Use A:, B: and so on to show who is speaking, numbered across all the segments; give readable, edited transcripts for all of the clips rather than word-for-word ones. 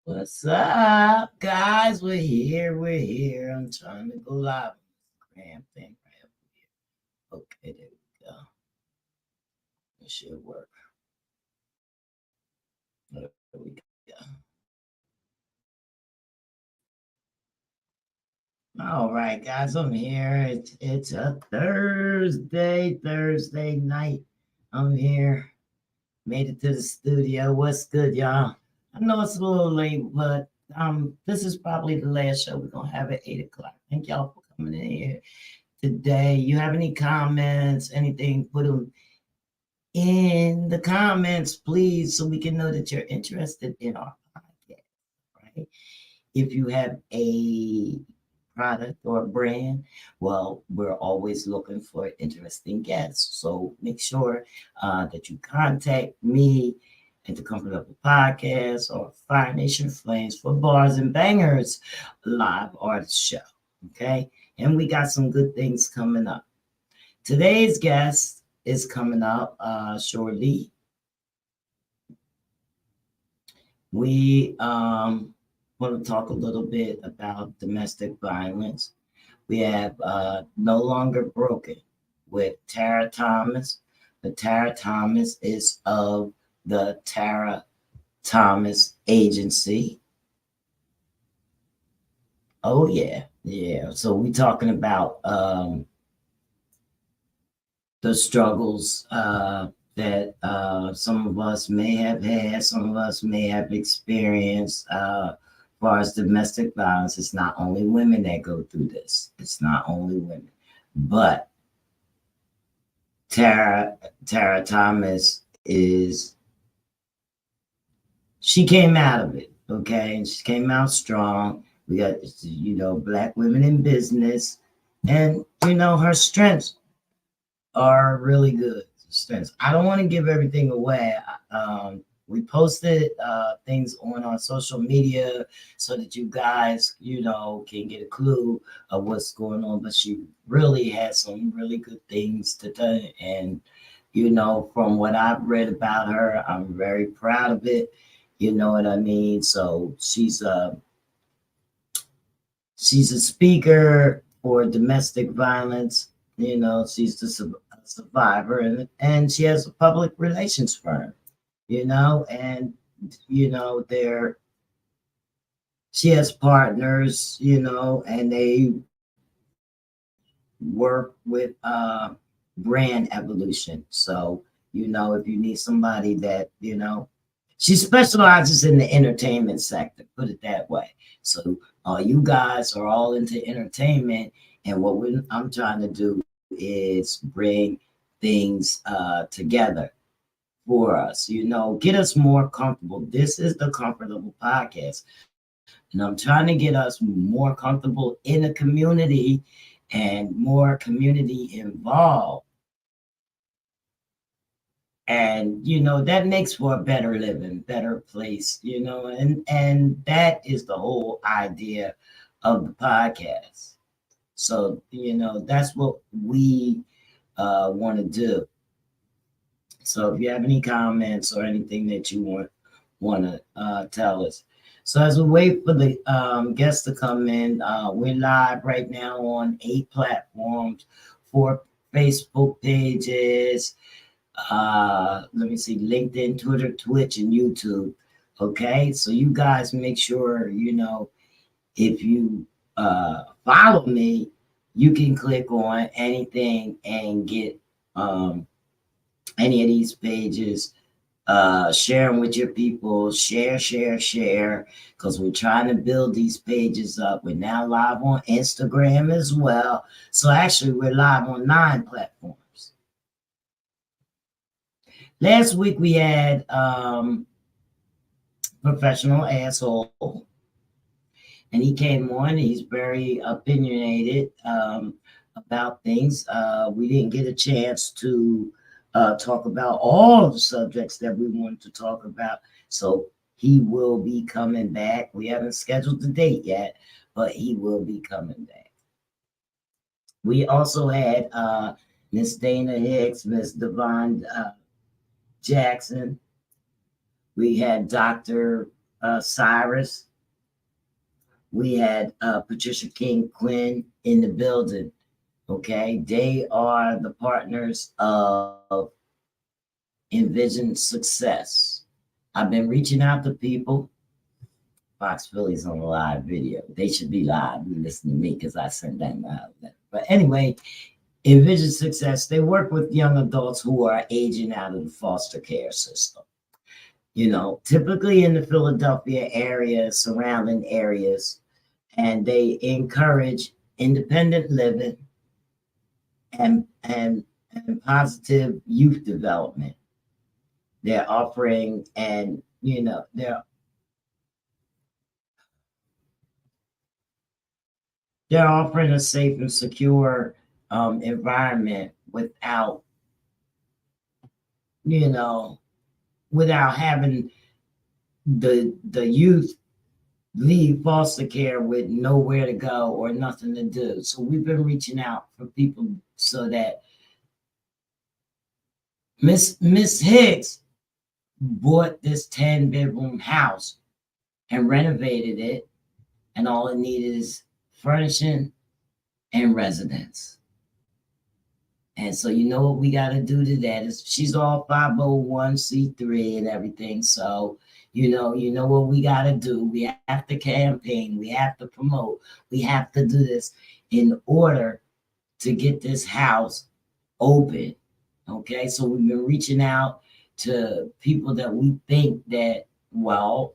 A: What's up, guys? We're here. We're here. I'm trying to go live. Damn thing right up here. Okay, there we go. It should work. There we go. All right, guys. I'm here. It's a Thursday night. I'm here. Made it to the studio. What's good, y'all? I know it's a little late, but this is probably the last show we're gonna have at 8 o'clock. Thank y'all for coming in here today. You have any comments, anything, put them in the comments, please, so we can know that you're interested in our podcast, right? If you have a product or a brand, well, we're always looking for interesting guests. So make sure that you contact me at the Comfort of the Podcast or Fire Nation Flames for Bars and Bangers live artist show. Okay. And we got some good things coming up. Today's guest is coming up shortly. We want to talk a little bit about domestic violence. We have No Longer Broken with Tara Thomas. The Tara Thomas is of the Tara Thomas Agency. Oh yeah, yeah. So we talking about the struggles that some of us may have had, some of us may have experienced. As far as domestic violence, it's not only women that go through this. It's not only women, but Tara Thomas is. She came out of it, okay, and she came out strong. We got Black women in business, and her strengths are really good strengths. I don't want to give everything away. We posted things on our social media so that you guys, can get a clue of what's going on. But she really has some really good things to do. And, from what I've read about her, I'm very proud of it. You know what I mean? So she's a speaker for domestic violence. She's the survivor, and she has a public relations firm. And there she has partners, and they work with brand evolution. So if you need somebody that she specializes in the entertainment sector, put it that way. So you guys are all into entertainment, and what I'm trying to do is bring things together for us, get us more comfortable. This is the Comfortable Podcast, and I'm trying to get us more comfortable in the community and more community involved. And that makes for a better living, better place, and that is the whole idea of the podcast. So that's what we want to do. So if you have any comments or anything that you want to tell us. So as we wait for the guests to come in, we're live right now on 8 platforms, 4 Facebook pages. Let me see, LinkedIn, Twitter, Twitch, and YouTube. Okay, so you guys make sure if you follow me, you can click on anything and get any of these pages. Share them with your people. Share, because we're trying to build these pages up. We're now live on Instagram as well. So actually, we're live on 9 platforms. Last week we had Professional Asshole, and he came on. He's very opinionated about things. We didn't get a chance to talk about all of the subjects that we wanted to talk about. So he will be coming back. We haven't scheduled the date yet, but he will be coming back. We also had Miss Dana Hicks, Miss Devon Jackson. We had Dr. Cyrus. We had Patricia King Quinn in the building. Okay, they are the partners of Envision Success. I've been reaching out to people. Fox Philly's on a live video. They should be live. You listen to me because I sent them out. But anyway, Envision Success, they work with young adults who are aging out of the foster care system. Typically in the Philadelphia area, surrounding areas, and they encourage independent living and positive youth development. They're offering and they're offering a safe and secure environment you know, without having the youth leave foster care with nowhere to go or nothing to do. So we've been reaching out for people so that Miss Hicks bought this 10-bedroom house and renovated it, and all it needed is furnishing and residence. And so you know what we got to do to that is she's all 501c3 and everything. So you know what we got to do. We have to campaign. We have to promote. We have to do this in order to get this house open. Okay, so we've been reaching out to people that we think that, well,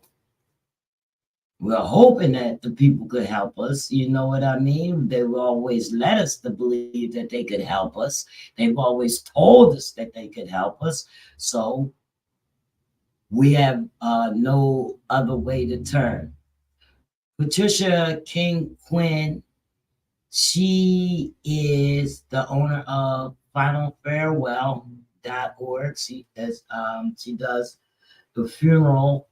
A: we're hoping that the people could help us. You know what I mean? They will always let us to believe that they could help us. They've always told us that they could help us. So we have no other way to turn. Patricia King Quinn, she is the owner of finalfarewell.org. She does the funeral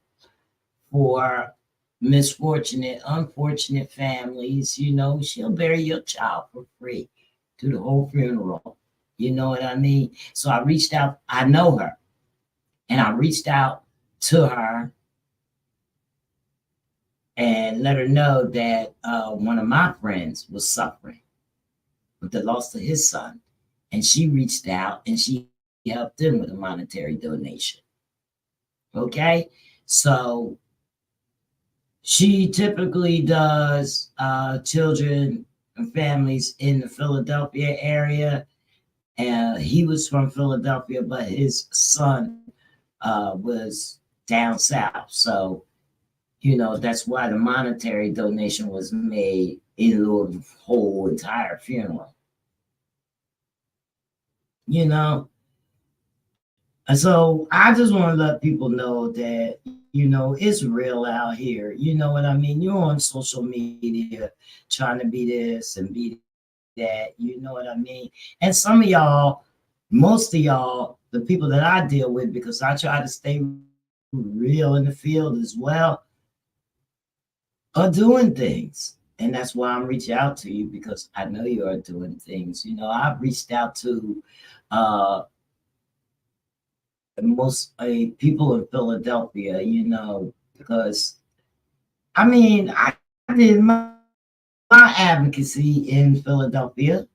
A: for unfortunate families. She'll bury your child for free, do the whole funeral. You know what I mean? So I reached out. I know her, and I reached out to her and let her know that one of my friends was suffering with the loss of his son, and she reached out and she helped him with a monetary donation. Okay, so she typically does children and families in the Philadelphia area. And he was from Philadelphia, but his son was down south. So, that's why the monetary donation was made in lieu of the whole entire funeral. And so I just want to let people know that, it's real out here. You know what I mean? You're on social media trying to be this and be that. You know what I mean? And some of y'all, most of y'all, the people that I deal with, because I try to stay real in the field as well, are doing things. And that's why I'm reaching out to you, because I know you are doing things. I've reached out to most people in Philadelphia, because I did my advocacy in Philadelphia.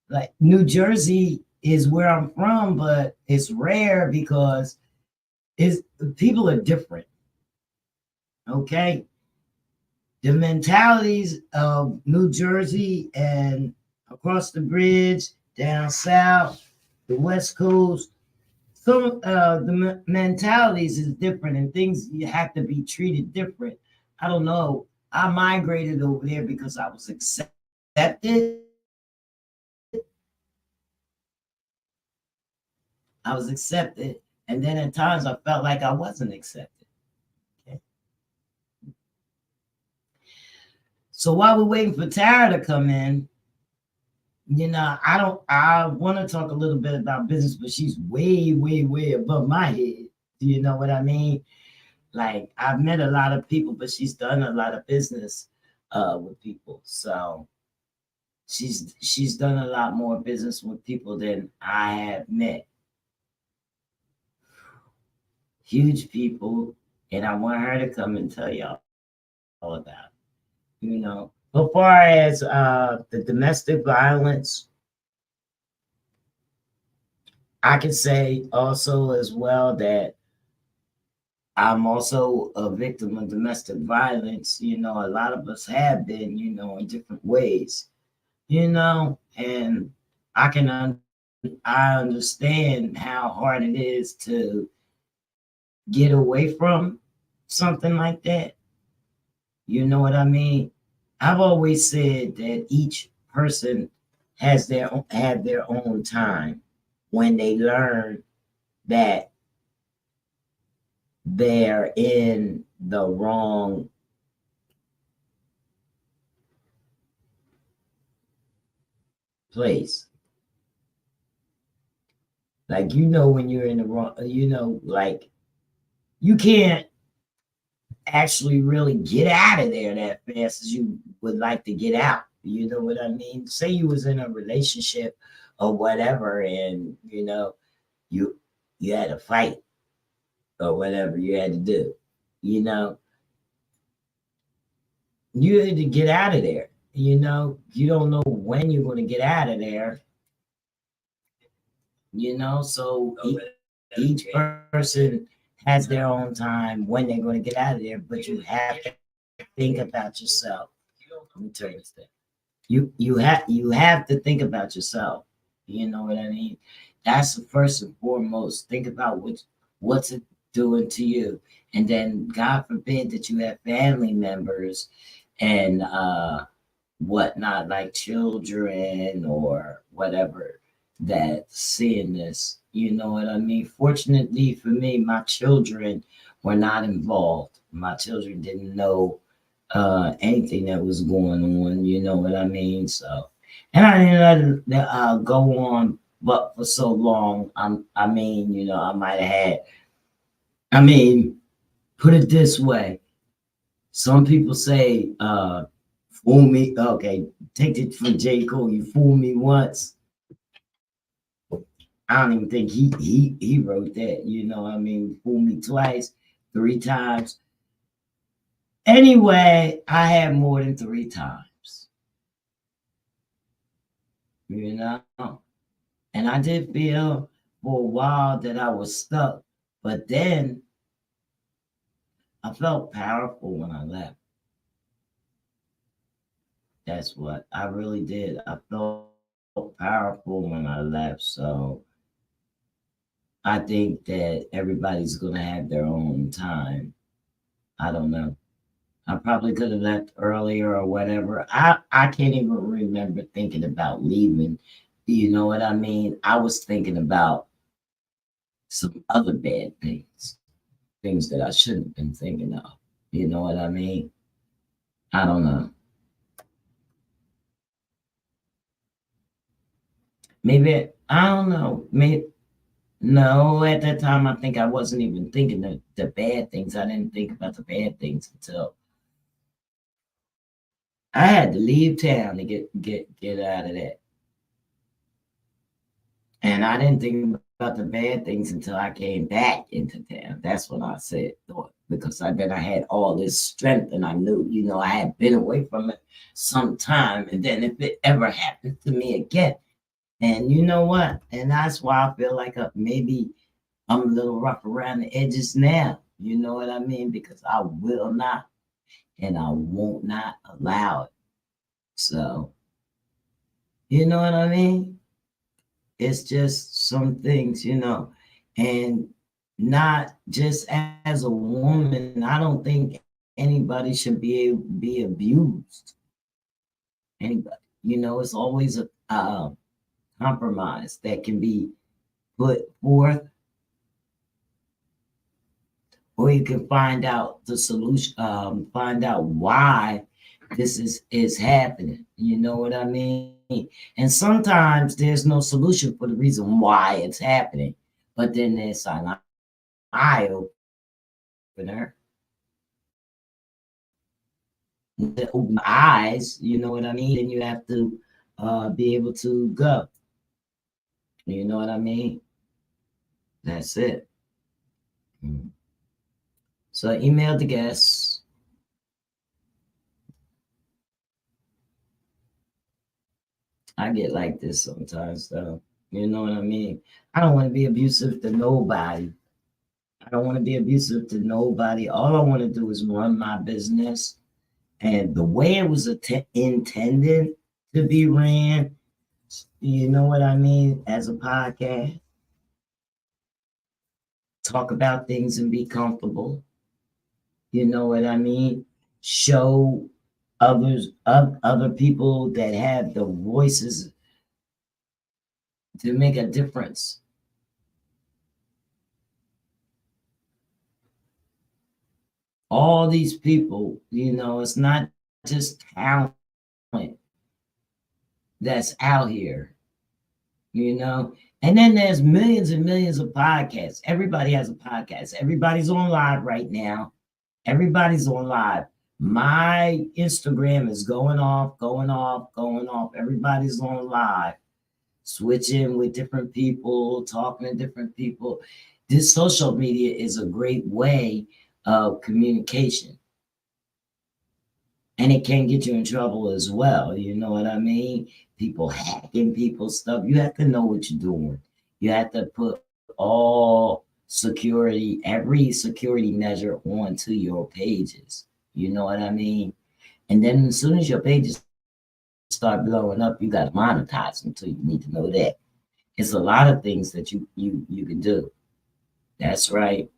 A: Like New Jersey is where I'm from, but it's rare because people are different. Okay. The mentalities of New Jersey and across the bridge, down south, the West Coast, some the mentalities is different, and things you have to be treated different. I don't know. I migrated over there because I was accepted. I was accepted, and then at times I felt like I wasn't accepted. Okay. So while we're waiting for Tara to come in, I want to talk a little bit about business, but she's way, way, way above my head. Do you know what I mean? Like, I've met a lot of people, but she's done a lot of business with people. So she's done a lot more business with people than I have met. Huge people, And I want her to come and tell y'all all about it. As far as the domestic violence, I can say also as well that I'm also a victim of domestic violence. A lot of us have been, in different ways, and I can I understand how hard it is to get away from something like that. You know what I mean? I've always said that each person have their own time when they learn that they're in the wrong place. Like when you're in the wrong, like you can't actually really get out of there that fast as you would like to get out. You know what I mean? Say you was in a relationship or whatever, and you you had a fight or whatever you had to do. You know, you had to get out of there. You don't know when you're going to get out of there. So each person has their own time when they're going to get out of there, but you have to think about yourself. Let me tell you this thing. You have to think about yourself. You know what I mean? That's the first and foremost. Think about what's it doing to you, and then God forbid that you have family members and whatnot, like children or whatever, that seeing this. You know what I mean? Fortunately for me, my children were not involved. My children didn't know anything that was going on. You know what I mean? So, and I didn't let it go on, but for so long, I mean, I might have had. I mean, put it this way: some people say, "Fool me." Okay, take it from J. Cole. You fool me once. I don't even think he wrote that. I mean, fool me twice, three times. Anyway, I had more than three times. You know, and I did feel for a while that I was stuck, but then I felt powerful when I left. That's what I really did. I felt powerful when I left. So I think that everybody's going to have their own time. I don't know. I probably could have left earlier or whatever. I can't even remember thinking about leaving. You know what I mean? I was thinking about some other bad things that I shouldn't have been thinking of. You know what I mean? I don't know. Maybe I don't know. Maybe no. At that time, I think I wasn't even thinking the bad things. I didn't think about the bad things until I had to leave town to get out of that. And I didn't think about the bad things until I came back into town. That's what I said, because then I had all this strength, and I knew, I had been away from it some time. And then if it ever happened to me again, and you know what? And that's why I feel like maybe I'm a little rough around the edges now. You know what I mean? Because I will not and I won't not allow it. So, you know what I mean? It's just some things, and not just as a woman. I don't think anybody should be abused. Anybody, it's always a compromise that can be put forth, or you can find out the solution, find out why this is happening. You know what I mean? And sometimes there's no solution for the reason why it's happening, but then there's an eye opener, open eyes. You know what I mean? Then you have to be able to go. You know what I mean? That's it. Mm. So I emailed the guests. I get like this sometimes, though. You know what I mean? I don't want to be abusive to nobody. I don't want to be abusive to nobody. All I want to do is run my business. And the way it was intended to be ran, you know what I mean, as a podcast, talk about things and be comfortable. You know what I mean? Show other people that have the voices to make a difference. All these people, it's not just talent that's out here. And then there's millions and millions of podcasts. Everybody has a podcast. Everybody's on live right now. Everybody's on live. My Instagram is going off, going off, going off. Everybody's on live, switching with different people, talking to different people. This social media is a great way of communication. And it can get you in trouble as well. You know what I mean? People hacking people's stuff. You have to know what you're doing. You have to put every security measure onto your pages. You know what I mean? And then as soon as your pages start blowing up, you got to monetize them too. You need to know that. It's a lot of things that you can do. That's right.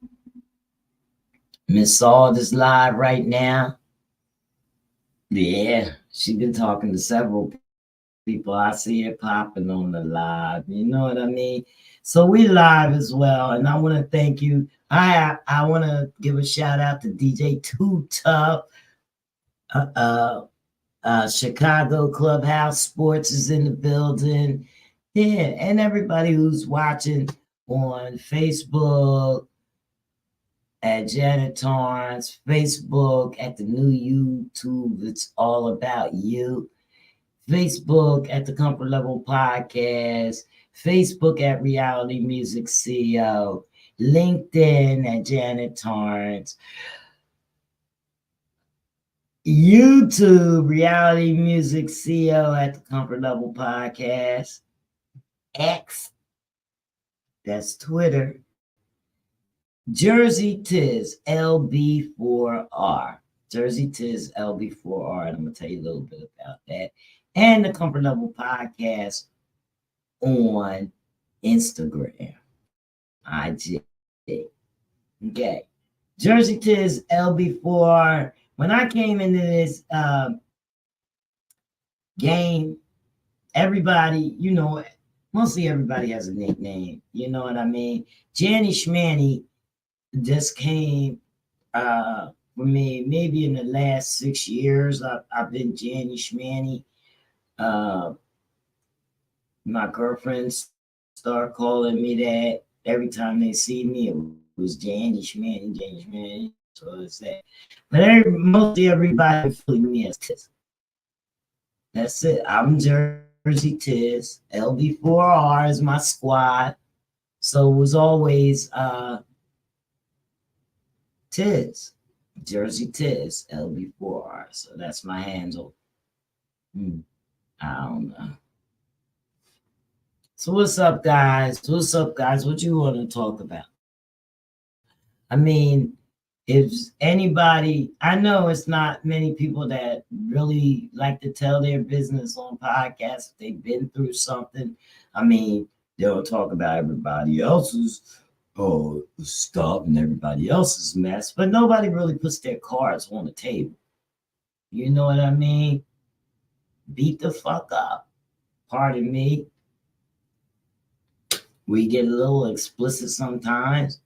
A: Miss Sald is live right now. Yeah, she's been talking to several people. I see it popping on the live. You know what I mean? So we live as well, and I want to thank you. I want to give a shout out to DJ Too Tough. Chicago Clubhouse Sports is in the building. Yeah, and everybody who's watching on Facebook, at Janet Torrance, Facebook, at the new YouTube, it's all about you. Facebook at the Comfort Level Podcast, Facebook at Reality Music CEO, LinkedIn at Janet Torrance, YouTube Reality Music CEO at the Comfort Level Podcast, X, that's Twitter, Jersey Tiz LB4R. Jersey Tiz LB4R. And I'm going to tell you a little bit about that. And the Comfort Level Podcast on Instagram. IG. Okay. Jersey Tiz LB4R. When I came into this game, everybody, mostly everybody has a nickname. You know what I mean? Janny Schmanny just came for me maybe in the last 6 years. I've been Janny Schmanny. My girlfriends start calling me that every time they see me. It was Janny Schmanny, Janny Schmanny. So it's that. But mostly everybody feeling me as Tiz. That's it. I'm Jersey Tiz. LB4R is my squad. So it was always Tiz, Jersey Tiz, LB4R. So that's my handle. I don't know. So what's up, guys? What's up, guys? What you want to talk about? I mean, if anybody, I know it's not many people that really like to tell their business on podcasts. If they've been through something, I mean, they'll talk about everybody else's stuff and everybody else's mess, but nobody really puts their cards on the table. You know what I mean? Beat the fuck up. Pardon me. We get a little explicit sometimes.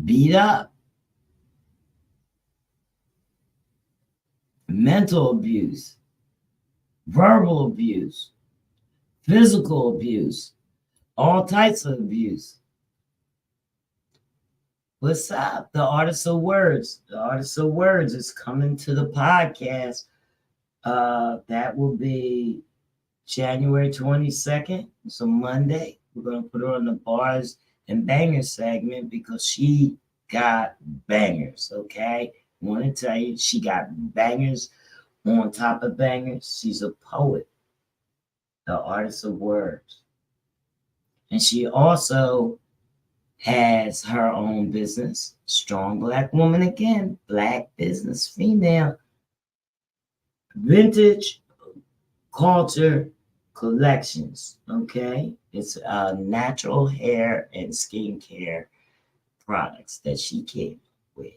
A: Beat up. Mental abuse. Verbal abuse. Physical abuse. All types of abuse. What's up? The Artist of Words. The Artist of Words is coming to the podcast. That will be January 22nd. It's a Monday. We're going to put her on the Bars and Bangers segment because she got bangers, okay? Want to tell you, she got bangers on top of bangers. She's a poet, the artist of words. And she also has her own business. Strong black woman again, black business, female, vintage culture collections. Okay, it's natural hair and skincare products that she came with.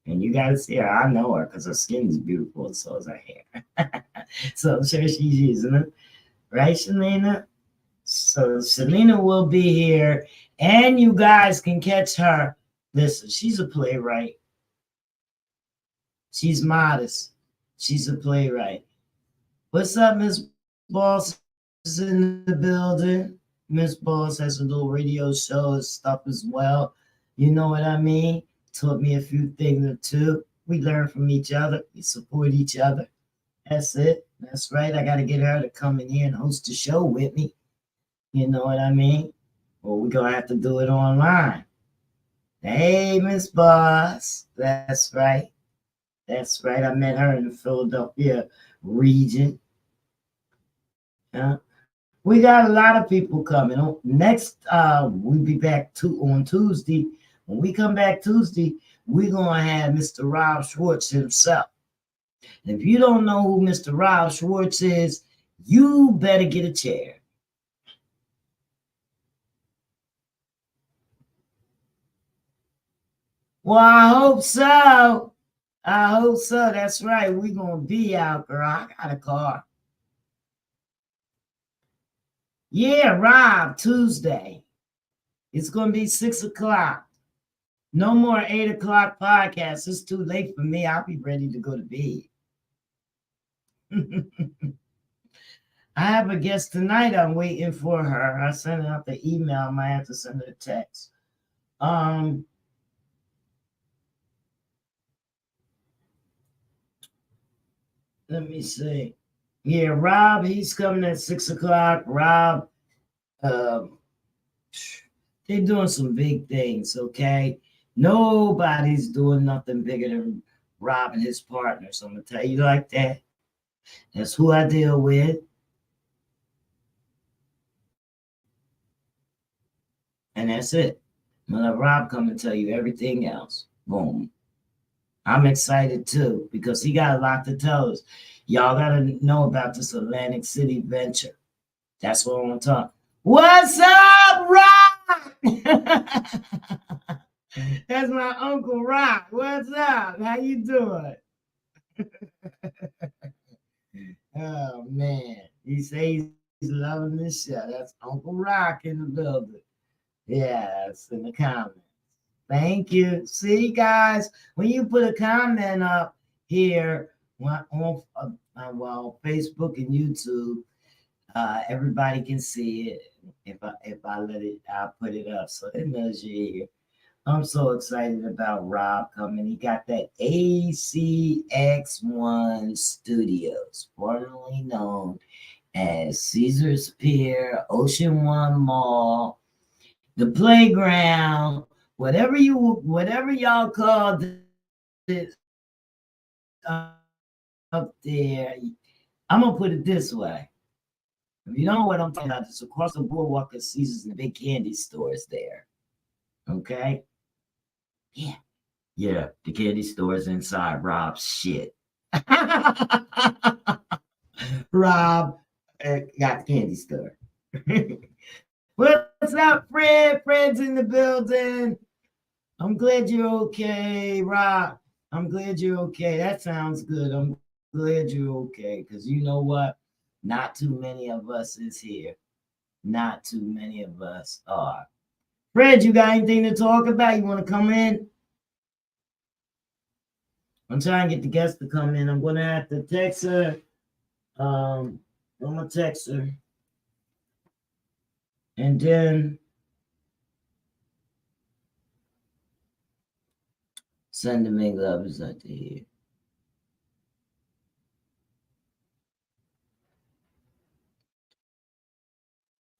A: And you gotta see her. I know her because her skin is beautiful, and so is her hair. So I'm sure she's using it, right, Shalina? So Selena will be here, and you guys can catch her. Listen, she's a playwright. She's modest. She's a playwright. What's up, Miss Boss is in the building. Miss Boss has a little radio show and stuff as well. You know what I mean? Taught me a few things or two. We learn from each other. We support each other. That's it. That's right. I got to get her to come in here and host a show with me. You know what I mean? Well, we're going to have to do it online. Hey, Miss Boss. That's right. That's right. I met her in the Philadelphia region. We got a lot of people coming. Next, we'll be back on Tuesday. When we come back Tuesday, we're going to have Mr. Rob Schwartz himself. And if you don't know who Mr. Rob Schwartz is, you better get a chair. Well, I hope so. I hope so. That's right. We're going to be out, girl. I got a car. Yeah, Rob, Tuesday. It's going to be 6 o'clock. No more 8 o'clock podcast. It's too late for me. I'll be ready to go to bed. I have a guest tonight. I'm waiting for her. I sent out the email. I might have to send her a text. Let me see. Yeah, Rob, he's coming at 6 o'clock. Rob, they're doing some big things, okay? Nobody's doing nothing bigger than Rob and his partners. I'm going to tell you like that. That's who I deal with. And that's it. I'm going to let Rob come and tell you everything else. Boom. I'm excited too because he got a lot to tell us. Y'all got to know about this Atlantic City venture. That's what I want to talk. What's up, Rob? That's my Uncle Rob. What's up? How you doing? Oh, man. He says he's loving this show. That's Uncle Rock in the building. Yes, in the comments. Thank you. See, guys, when you put a comment up here on Facebook and YouTube, everybody can see it. If I let it, I'll put it up so it knows you're here. I'm so excited about Rob coming. He got that ACX1 Studios, formerly known as Caesars Pier, Ocean One Mall, the playground, whatever y'all call it up there. I'm gonna put it this way. If you don't know what I'm talking about, it's across the boardwalk at Caesars and the big candy stores there. Okay? Yeah, the candy store's inside Rob's shit. Rob got the candy store. What's up, Fred? Fred's in the building. I'm glad you're okay, Rob. I'm glad you're okay. That sounds good. I'm glad you're okay because you know what? Not too many of us is here. Not too many of us are. Fred, you got anything to talk about? You want to come in? I'm trying to get the guest to come in. I'm gonna have to text her. I'm gonna text her, and then send the make lovers out to here.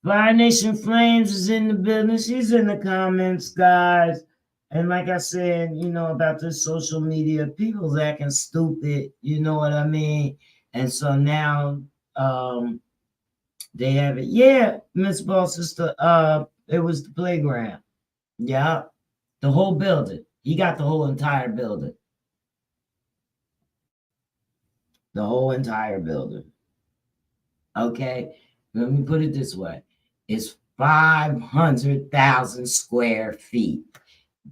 A: Fire Nation Flames is in the building. She's in the comments, guys. And like I said, about this social media, people's acting stupid, you know what I mean? And so now they have it. Yeah, Miss Boss Sister, it was the playground. Yeah, the whole building. He got the whole entire building. The whole entire building. Okay, let me put it this way: it's 500,000 square feet.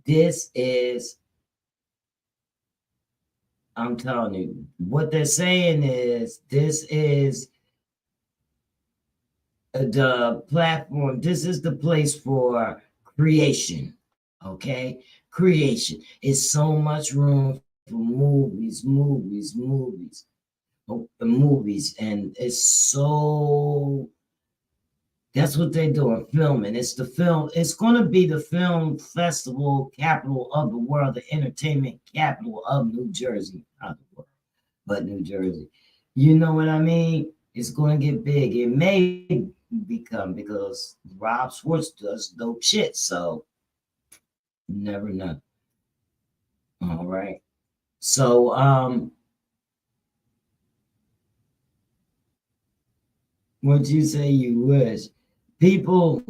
A: This is, I'm telling you, what they're saying is this is the platform. This is the place for creation. Okay, creation. It's so much room for movies, and it's so, that's what they're doing, filming. It's going to be the film festival capital of the world, the entertainment capital of New Jersey, not the world, but New Jersey. You know what I mean? It's going to get big. It may become, because Rob Schwartz does dope shit, so you never know. All right. So, what you say you wish? People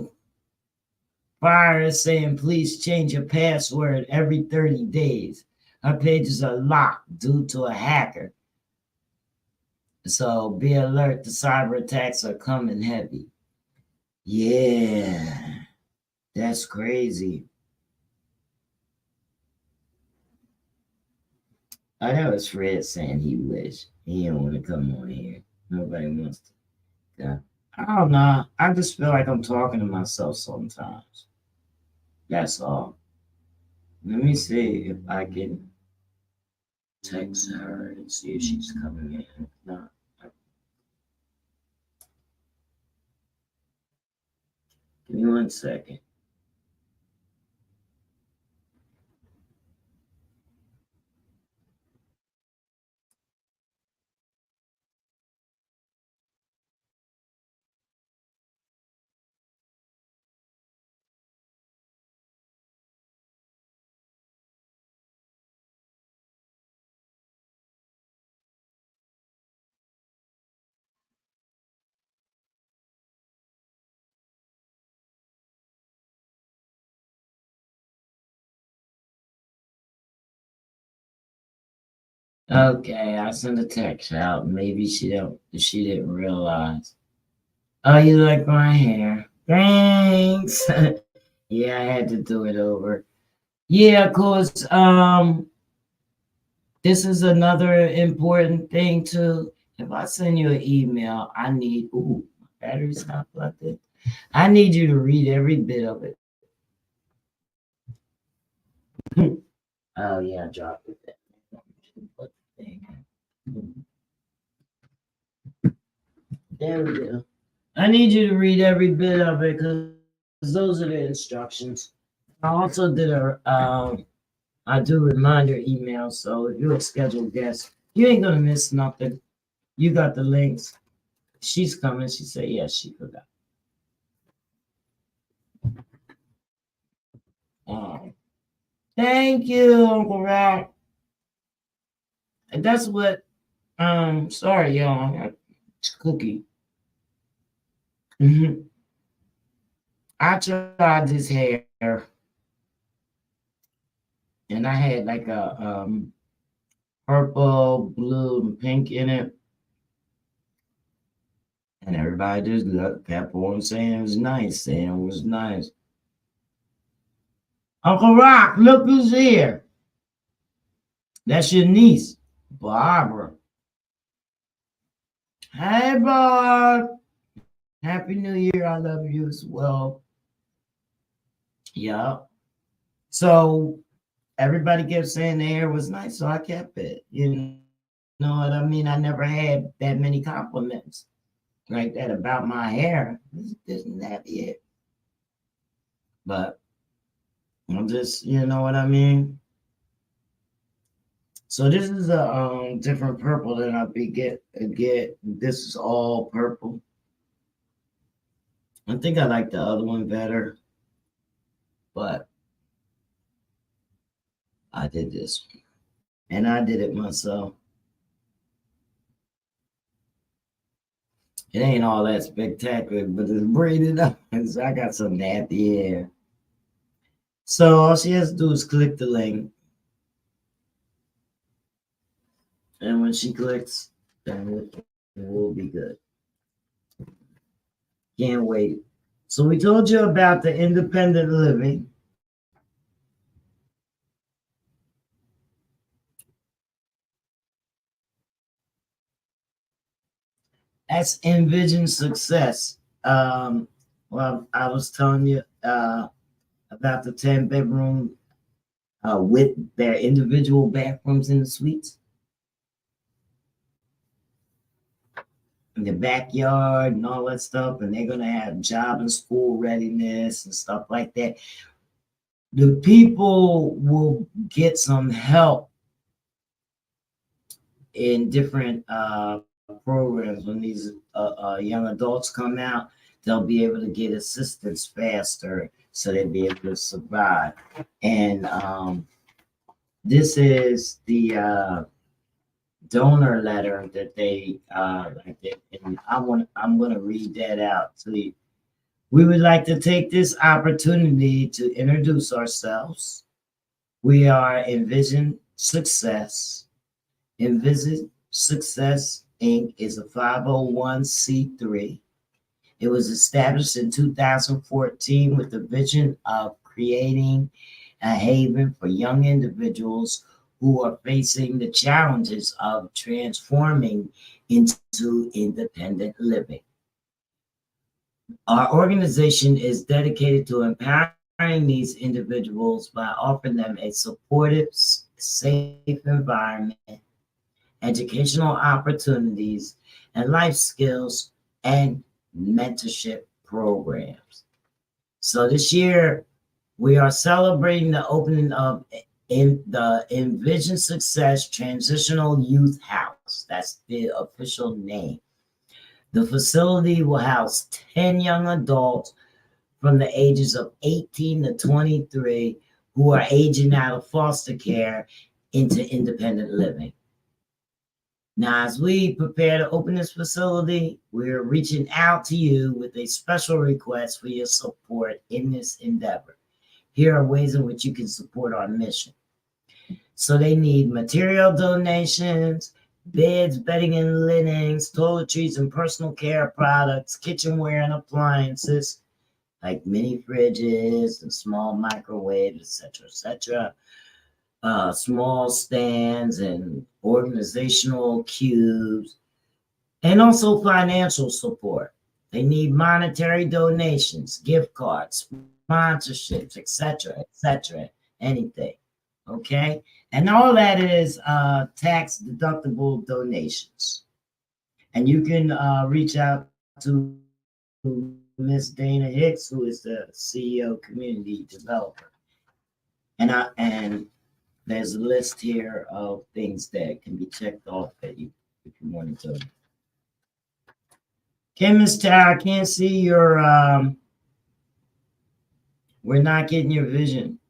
A: Fire is saying, please change your password every 30 days. Our pages are locked due to a hacker. So be alert, the cyber attacks are coming heavy. Yeah, that's crazy. I know it's Fred saying he wish he don't want to come on here. Nobody wants to. Yeah. I don't know. I just feel like I'm talking to myself sometimes. That's all. Let me see if I can text her and see if she's coming in. If not, give me 1 second. Okay, I sent a text out. Maybe she didn't realize. Oh, you like my hair? Thanks. Yeah, I had to do it over. Yeah, of course. This is another important thing too. If I send you an email, I need, my battery's not plugged in. I need you to read every bit of it. Oh yeah, I dropped it. There we go. I need you to read every bit of it because those are the instructions. I also did I do reminder emails, so if you're a scheduled guest, you ain't gonna miss nothing. You got the links. She's coming. She said, yes, she forgot. Um, Thank you, Uncle Ralph. And that's what, sorry, y'all, I got cookie. I tried this hair, and I had like a purple, blue, and pink in it. And everybody just kept on saying it was nice, saying it was nice. Uncle Rock, look who's here. That's your niece, Barbara. Hey, Barb. Happy New Year. I love you as well. Yeah. So everybody kept saying the hair was nice, so I kept it. You know what I mean? I never had that many compliments like that about my hair. This and that, yeah. But I'm just, you know what I mean? So this is a different purple than I be get. This is all purple. I think I like the other one better, but I did this one. And I did it myself. It ain't all that spectacular, but it's braided up. So I got something at the air. So all she has to do is click the link. And when she clicks, then it will be good. Can't wait. So we told you about the independent living. That's envision success. Well, I was telling you about the 10 bedroom with their individual bathrooms in the suites, in the backyard and all that stuff, and they're gonna have job and school readiness and stuff like that. The people will get some help in different programs when these young adults come out. They'll be able to get assistance faster, so they'll be able to survive. And this is the donor letter that they and I'm going to read that out to you. We would like to take this opportunity to introduce ourselves. We are Envision Success. Envision Success Inc. is a 501c3. It was established in 2014 with the vision of creating a haven for young individuals who are facing the challenges of transforming into independent living. Our organization is dedicated to empowering these individuals by offering them a supportive, safe environment, educational opportunities, and life skills and mentorship programs. So this year, we are celebrating the opening of the Envision Success Transitional Youth House. That's the official name. The facility will house 10 young adults from the ages of 18 to 23 who are aging out of foster care into independent living. Now, as we prepare to open this facility, we're reaching out to you with a special request for your support in this endeavor. Here are ways in which you can support our mission. So they need material donations, beds, bedding and linens, toiletries and personal care products, kitchenware and appliances like mini fridges and small microwaves, etc., small stands and organizational cubes, and also financial support. They need monetary donations, gift cards, sponsorships, etc., anything. Okay, and all that is tax deductible donations. And you can reach out to Miss Dana Hicks, who is the CEO community developer. And there's a list here of things that can be checked off that you if you wanted to. Okay, Miss Tara, I can't see your we're not getting your vision.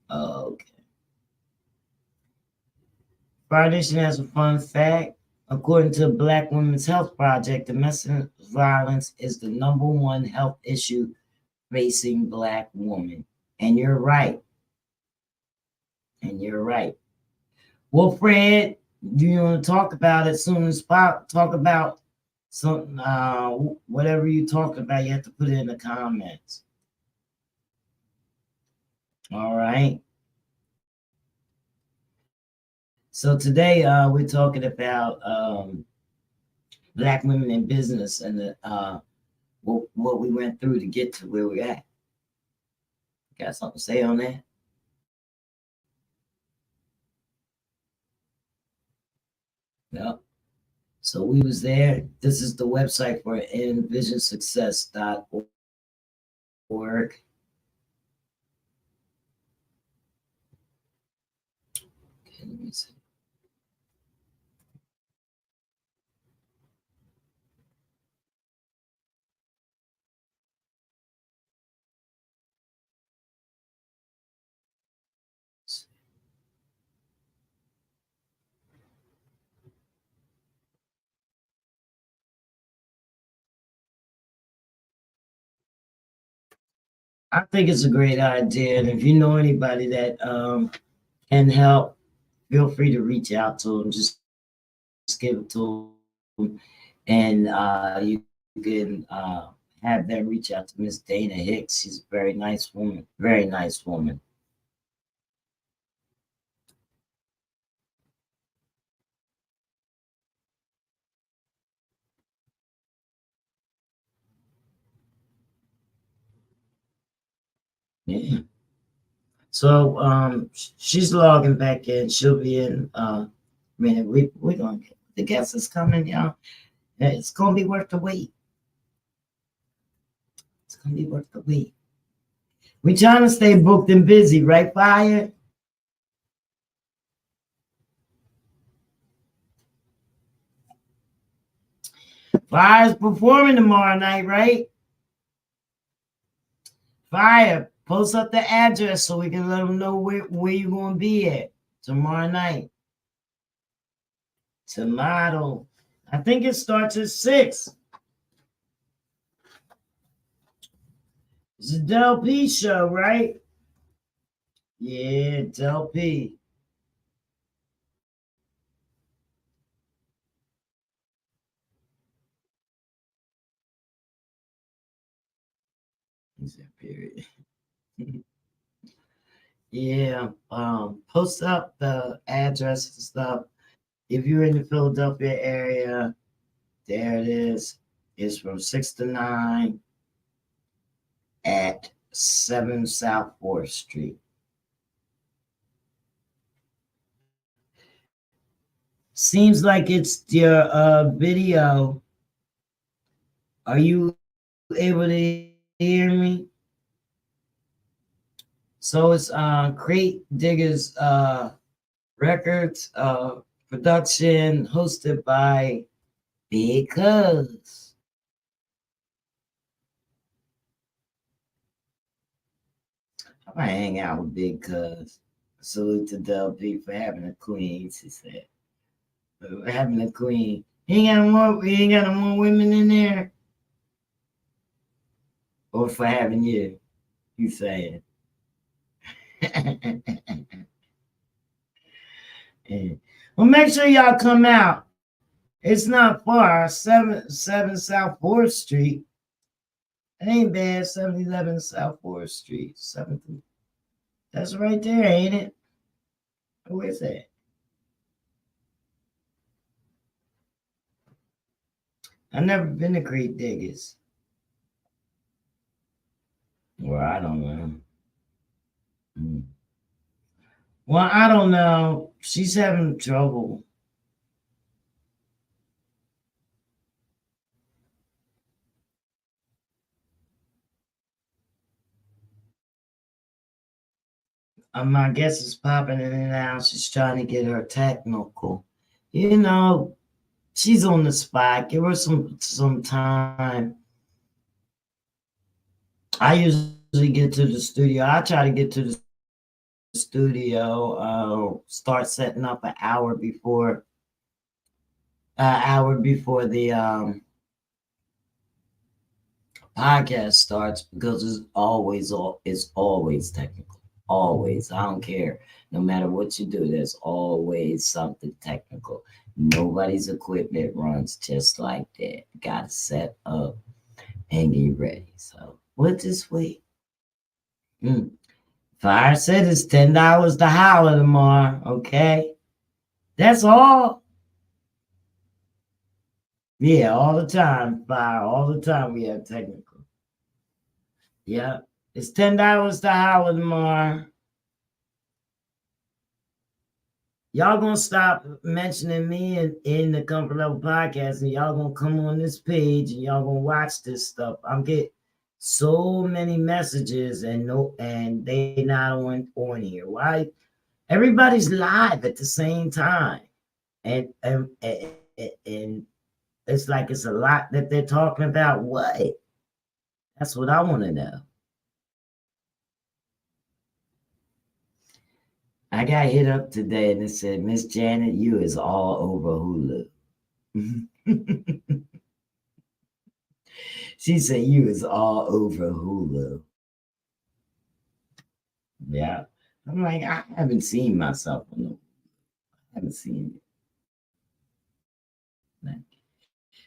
A: Okay. Fire Nation has a fun fact. According to the Black Women's Health Project, domestic violence is the #1 health issue facing Black women. And you're right. And you're right. Well, Fred, you want to talk about it soon as talk about something, whatever you talk about, you have to put it in the comments. All right. So today we're talking about Black women in business and what we went through to get to where we're at. Got something to say on that? No. So we was there. This is the website for envisionsuccess.org. Okay, let me see. I think it's a great idea. And if you know anybody that can help, feel free to reach out to them. Just give it to them. And you can have them reach out to Miss Dana Hicks. She's a very nice woman. Very nice woman. Yeah. So she's logging back in. She'll be in a minute. We're gonna get the guest is coming, y'all. It's gonna be worth the wait. It's gonna be worth the wait. We trying to stay booked and busy, right, Fire? Fire's performing tomorrow night, right? Fire, post up the address so we can let them know where you're gonna be at tomorrow night. Tomato. I think it starts at 6. It's a Del P show, right? Yeah, Del P. He said, period. Yeah, post up the address and stuff. If you're in the Philadelphia area, there it is. It's from 6 to 9 at 7 South 4th Street. Seems like it's your video. Are you able to hear me? So it's Crate Diggers Records production hosted by Big Cuz. I might hang out with Big Cuz. Salute to Del P for having a queen, she said. Having a queen. He ain't got no more women in there. Or for having you saying. Well, make sure y'all come out. It's not far. 7 South 4th Street. It ain't bad. 711 South 4th Street. 7th. That's right there, ain't it? Where's that? I've never been to Crate Diggers. Well, I don't know. Well, I don't know. She's having trouble. My guess is popping in and out. She's trying to get her technical. You know, she's on the spot. Give her some time. I usually get to the studio. I try to get to the studio. Start setting up an hour before the podcast starts because it's always technical. Always. I don't care. No matter what you do, there's always something technical. Nobody's equipment runs just like that. Gotta set up and get ready. So we'll just wait. Fire said it's $10 to holler tomorrow. Okay. That's all. Yeah, all the time, Fire. All the time we have technical. Yeah. It's $10 to holler tomorrow. Y'all gonna stop mentioning me in the Comfort Level podcast, and y'all gonna come on this page and y'all gonna watch this stuff. I'm getting so many messages and they not on here. Why? Everybody's live at the same time, and it's like it's a lot that they're talking about. What? That's what I want to know. I got hit up today and it said, Miss Janet, you is all over Hulu. She said you is all over Hulu. Yeah. I'm like, I haven't seen myself. I haven't seen it.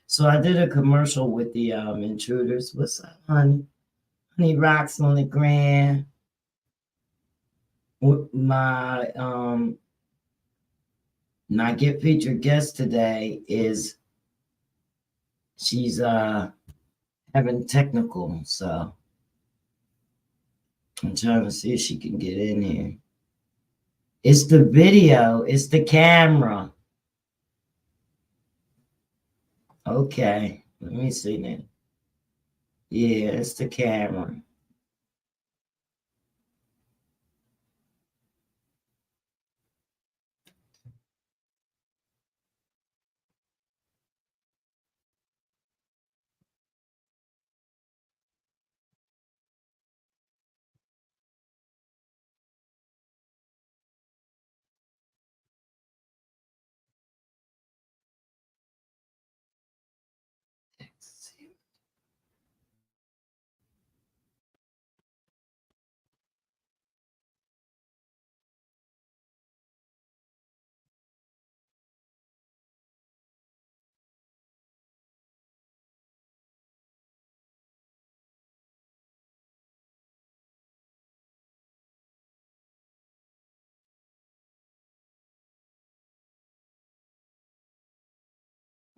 A: So I did a commercial with the intruders. What's up, honey? Honey rocks on the gram. My my get featured guest today is she's having technical, so I'm trying to see if she can get in here. It's the video, it's the camera. Okay, let me see now. Yeah, it's the camera.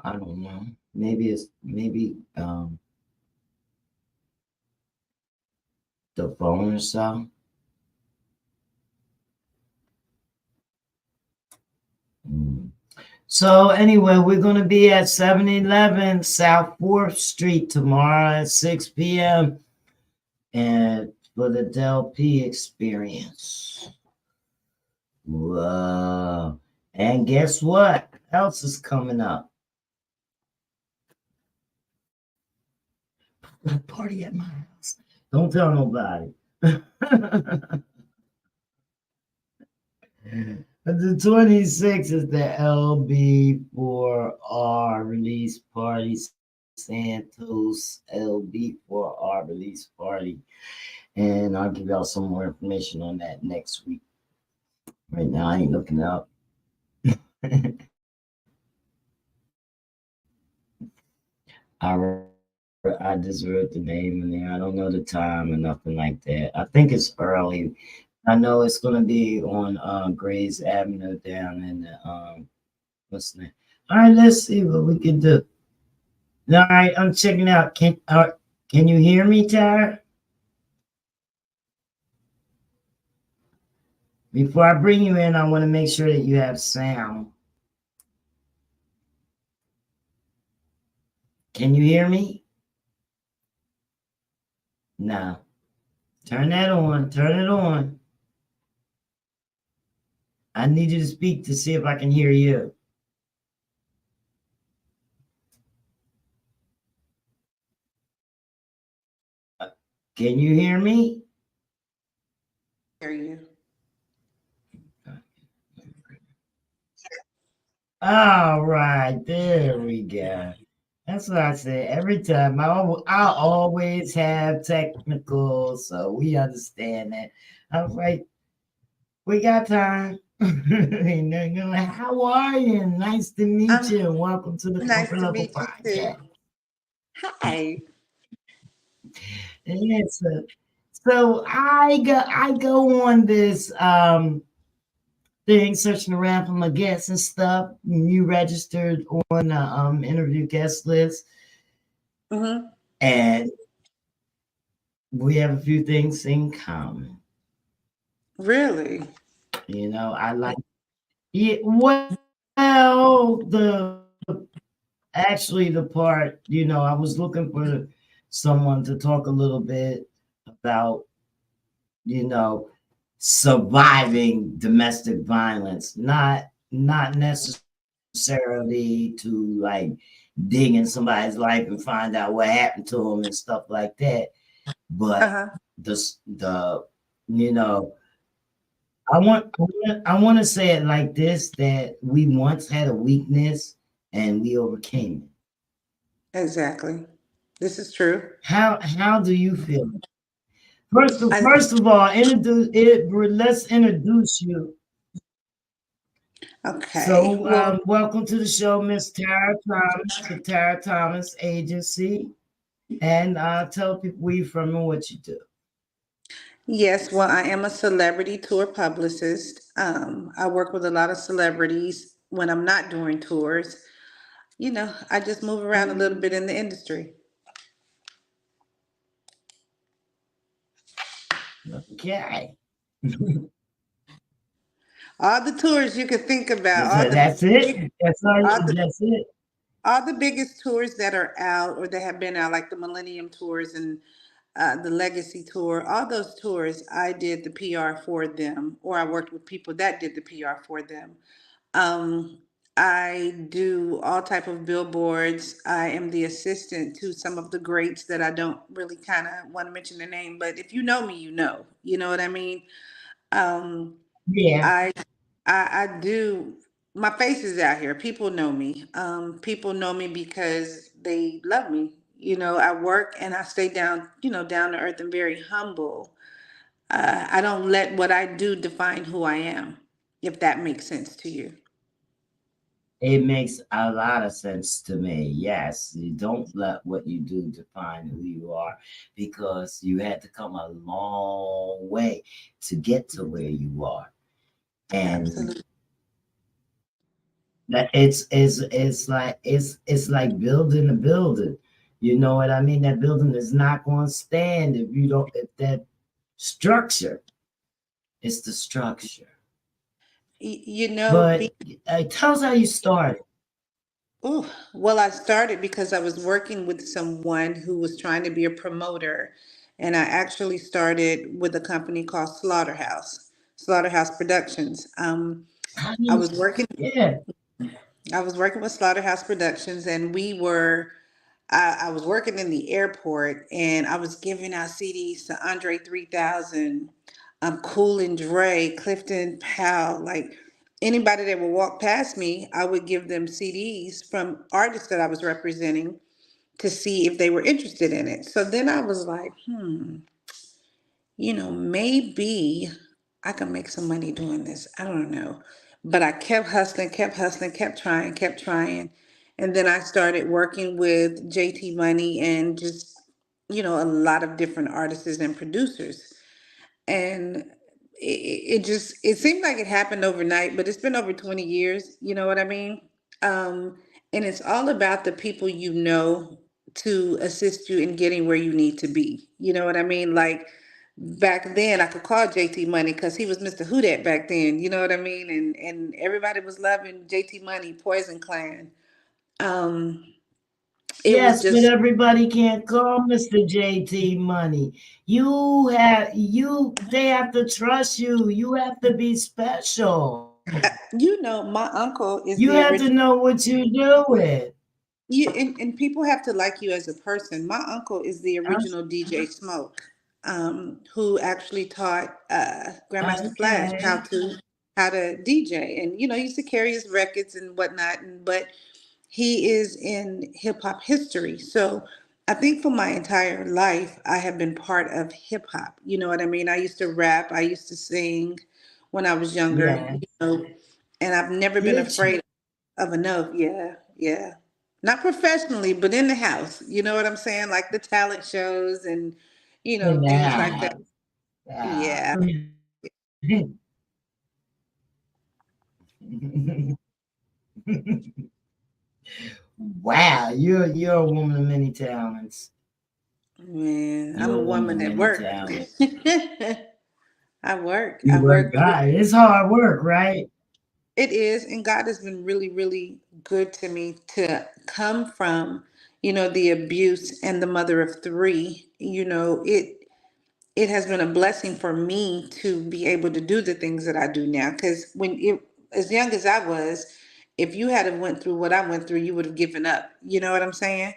A: I don't know. Maybe it's the phone or so. So anyway, we're gonna be at 711 South 4th Street tomorrow at 6 p.m. and for the Del P experience. Whoa. And guess what else is coming up? A party at my house. Don't tell nobody. The 26th is the LB4R release party. Santos LB4R release party. And I'll give y'all some more information on that next week. Right now, I ain't looking up. I just wrote the name in there. I don't know the time or nothing like that. I think it's early. I know it's gonna be on Grays Avenue down in the what's the name? All right, let's see what we can do. All right, I'm checking out. Can you hear me, Tara? Before I bring you in, I want to make sure that you have sound. Can you hear me? No. Turn that on. Turn it on. I need you to speak to see if I can hear you. Can you hear me?
B: Hear you.
A: All right, there we go. That's what I said. Every time I always have technical, so we understand that. I was like, we got time. How are you? Nice to meet you. And welcome to the
B: Nice
A: Corporate
B: to
A: Level
B: meet you too.
A: Podcast.
B: Hi.
A: Yes. So I go on this thing searching around for my guests and stuff. You registered on the interview guest list,
B: Mm-hmm.
A: and we have a few things in common.
B: Really?
A: I like it. Well, the actually the part, I was looking for someone to talk a little bit about, you know, surviving domestic violence, not necessarily to like dig in somebody's life and find out what happened to them and stuff like that, but
B: Uh-huh.
A: the you know I want to say it like this, that we once had a weakness and we overcame it.
B: Exactly. This is true.
A: How do you feel?
B: I,
A: First of all, introduce it. Let's introduce you.
B: okay.
A: So,
B: Well,
A: welcome to the show, Miss Tara Thomas, the Tara Thomas Agency, and tell people where you from and what you do.
B: yes. Well, I am a celebrity tour publicist. I work with a lot of celebrities when I'm not doing tours. I just move around a little bit in the industry.
A: Okay,
B: All the tours you could think about,
A: that's
B: big,
A: it. That's all.
B: all the
A: That's it.
B: all the biggest tours that are out or that have been out, like the Millennium Tours and the Legacy Tour, all those tours, I did the PR for them, or I worked with people that did the PR for them. Um, I do all type of billboards. I am the assistant to some of the greats that I don't really kind of want to mention their name, but if you know me, you know. You know what I mean? Um,
A: Yeah,
B: I I do. My face is out here. People know me. People know me because they love me. I work and I stay down, down to earth and very humble. I don't let what I do define who I am, if that makes sense to you.
A: it makes a lot of sense to me. Yes, you don't let what you do define who you are, because you had to come a long way to get to where you are, and
B: Absolutely.
A: that it's like building a building. You know what I mean? That building is not going to stand if you don't, if that structure, it's the structure.
B: Be
A: But tell us how you started.
B: Ooh, well, I started because I was working with someone who was trying to be a promoter, and I actually started with a company called Slaughterhouse Productions.
A: How
B: I
A: you,
B: was working,
A: yeah.
B: I was working with Slaughterhouse Productions, and I was working in the airport, and I was giving out CDs to Andre 3000, Cool and Dre, Clifton Powell, like anybody that would walk past me, I would give them CDs from artists that I was representing to see if they were interested in it. So then I was like, maybe I can make some money doing this. I don't know. But I kept hustling, kept trying, kept trying. And then I started working with JT Money and just, a lot of different artists and producers. And it seemed like it happened overnight, but it's been over 20 years. You know what I mean? Um, and it's all about the people you know to assist you in getting where you need to be. You know what I mean? Like back then, I could call JT Money because he was Mr. Who Dat back then. You know what I mean? And everybody was loving JT Money, Poison Clan. Um, it was
A: Yes, but
B: just
A: everybody can't call Mr. JT Money. They have to trust you. You have to be special.
B: my uncle is
A: You
B: the
A: have to
B: original.
A: know what you're doing.
B: And people have to like you as a person. My uncle is the original DJ Smoke, who actually taught Grandmaster Flash
A: Okay.
B: how to DJ, and he used to carry his records and whatnot. But he is in hip hop history, so I think for my entire life I have been part of hip hop. You know what I mean? I used to rap, I used to sing when I was younger,
A: Yeah.
B: and I've never been
A: Did you?
B: afraid of a no. Yeah, yeah. Not professionally, but in the house. You know what I'm saying? Like the talent shows and,
A: In the
B: things like that.
A: house. Ah.
B: Yeah.
A: Wow, you're a woman of many talents.
B: Man, I'm
A: You're
B: a
A: a woman
B: woman
A: of
B: that
A: many
B: work.
A: talents.
B: I work. I
A: You work
B: work.
A: God. It's hard work, right?
B: It is. And God has been really, really good to me to come from, the abuse and the mother of three. It has been a blessing for me to be able to do the things that I do now. Because as young as I was, if you had have went through what I went through, you would have given up. You know what I'm saying?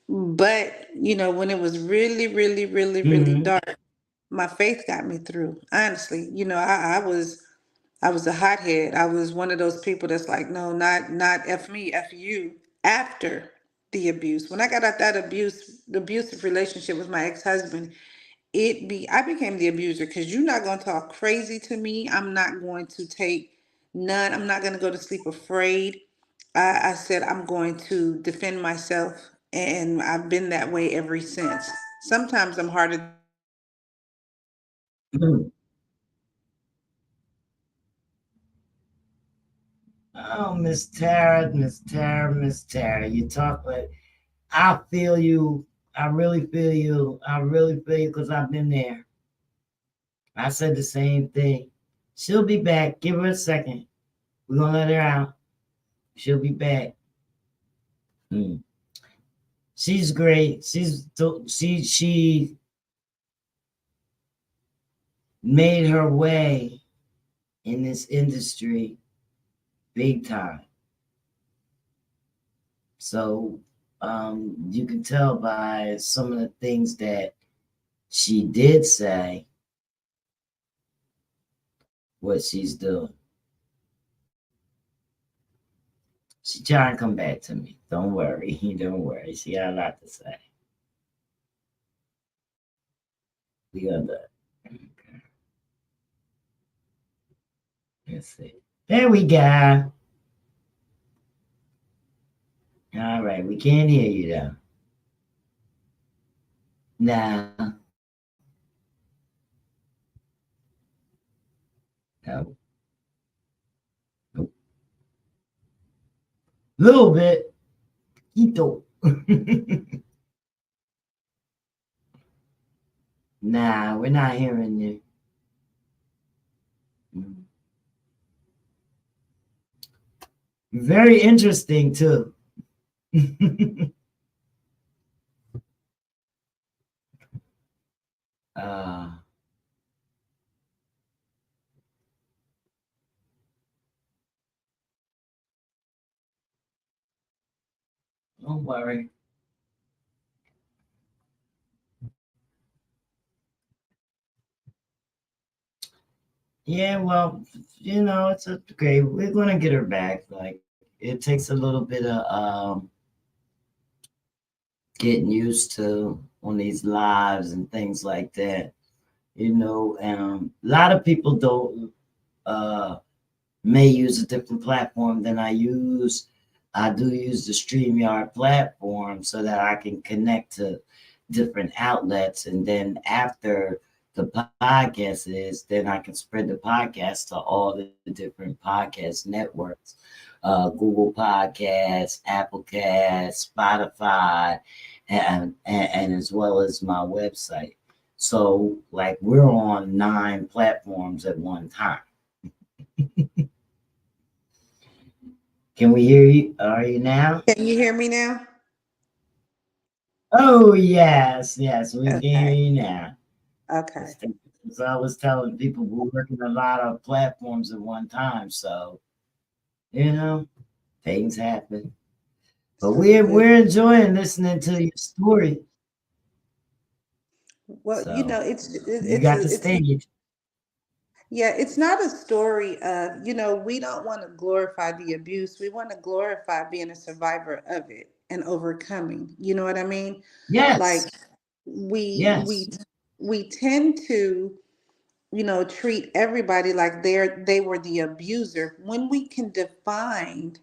B: But when it was really, really, really, really
A: Hmm.
B: dark, my faith got me through. Honestly, I was a hothead. I was one of those people that's like, no, not f me, f you. After the abuse, when I got out that abuse, the abusive relationship with my ex husband, I became the abuser because you're not going to talk crazy to me. I'm not going to take none. I'm not going to go to sleep afraid. I said I'm going to defend myself, and I've been that way ever since. Sometimes I'm harder.
A: Oh, Miss Tara, Miss Tara, Miss Tara, you talk like I feel you. I really feel you. I really feel you because I've been there. I said the same thing. She'll be back. Give her a second. We're gonna let her out. She'll be back. Mm. She's great. She made her way in this industry big time. So you can tell by some of the things that she did say what she's doing. She trying to come back to me. Don't worry. Don't worry. She got a lot to say. We got that. Okay. Let's see. There we go. All right. We can't hear you though. Nah. No. Nope. Little bit. Quito. Nah, we're not hearing you. Mm. Very interesting too. uh, don't worry. Yeah, well, it's okay. We're gonna get her back. Like it takes a little bit of getting used to on these lives and things like that. A lot of people don't may use a different platform than I use. I do use the StreamYard platform so that I can connect to different outlets. And then after the podcast is, then I can spread the podcast to all the different podcast networks, Google Podcasts, Apple Casts, Spotify, and as well as my website. So like we're on 9 platforms at one time. Can we hear you? Are you now?
B: Can you hear me now?
A: Oh yes, yes, we can hear
B: Okay.
A: you now.
B: Okay.
A: It's, it's I was telling people we're working a lot of platforms at one time, so you know things happen. But
B: So
A: we're
B: good.
A: enjoying listening to your story.
B: Well,
A: So you got the
B: it's
A: stage.
B: yeah, it's not a story of, we don't want to glorify the abuse. We want to glorify being a survivor of it and overcoming. You know what I mean? Like
A: Yes,
B: we
A: yes.
B: we we tend to, treat everybody like they were the abuser when we can define,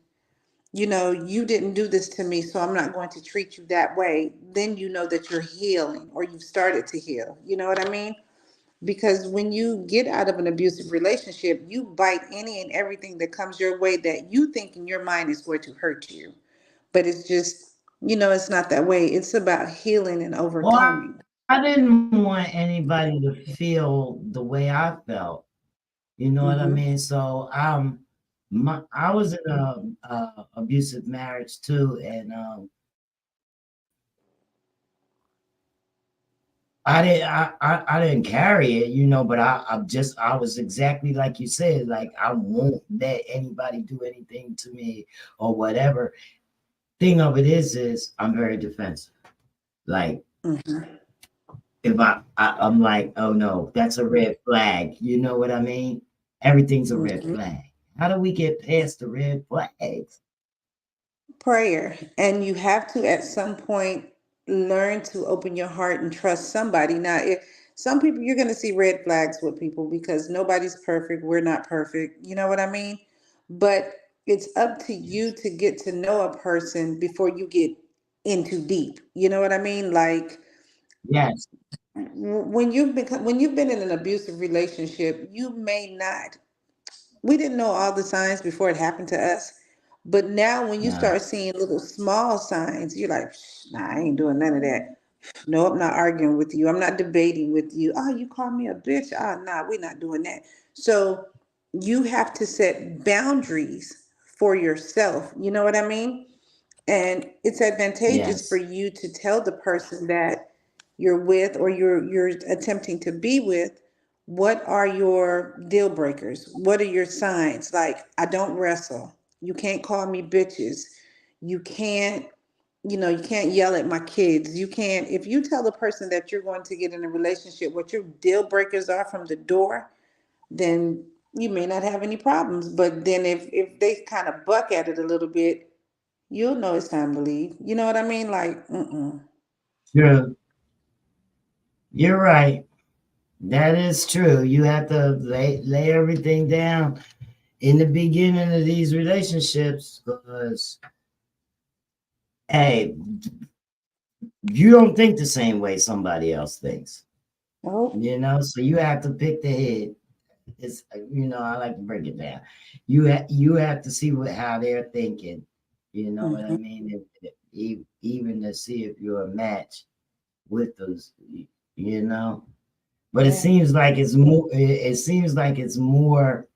B: you didn't do this to me, so I'm not going to treat you that way. Then you know that you're healing or you've started to heal. You know what I mean? Because when you get out of an abusive relationship, you bite any and everything that comes your way that you think in your mind is going to hurt you. But it's just, it's not that way. It's about healing and
A: Well,
B: overcoming.
A: I didn't want anybody to feel the way I felt. You know what I
B: Hmm.
A: mean? So I was in a abusive marriage too, and I didn't carry it, but I was exactly like you said, like I won't let anybody do anything to me or whatever. Thing of it is I'm very defensive. Like
B: Hmm.
A: if I'm like, oh no, that's a red flag. You know what I mean? Everything's a red
B: Hmm.
A: flag. How do we get past the red flags?
B: Prayer. And you have to, at some point, learn to open your heart and trust somebody. Now, Some people, you're going to see red flags with people because nobody's perfect. We're not perfect. You know what I mean? But it's up to you
A: Yes.
B: to get to know a person before you get in too deep. You know what I mean? Like
A: Yes.
B: when you've been in an abusive relationship, you may not, we didn't know all the signs before it happened to us. But now when you
A: No.
B: start seeing little small signs, you're like, nah, I ain't doing none of that. No, I'm not arguing with you. I'm not debating with you. Oh, you call me a bitch? Ah, nah, we're not doing that. So you have to set boundaries for yourself. You know what I mean? And it's advantageous for
A: Yes.
B: you to tell the person that you're with or you're attempting to be with, what are your deal breakers? What are your signs? Like, I don't wrestle. You can't call me bitches. You can't, you can't yell at my kids. You can't, if you tell the person that you're going to get in a relationship, what your deal breakers are from the door, then you may not have any problems. But then if they kind of buck at it a little bit, you'll know it's time to leave. You know what I mean? Like, mm-mm.
A: True. You're right. That is true. You have to lay everything down in the beginning of these relationships because, hey, you don't think the same way somebody else thinks.
B: Oh,
A: So you have to pick the head. It's I like to break it down. You have to see how they're thinking. You know what I
B: hmm,
A: mean? Even to see if you're a match with those. You know, but it
B: yeah,
A: seems like it's more. It seems like it's more.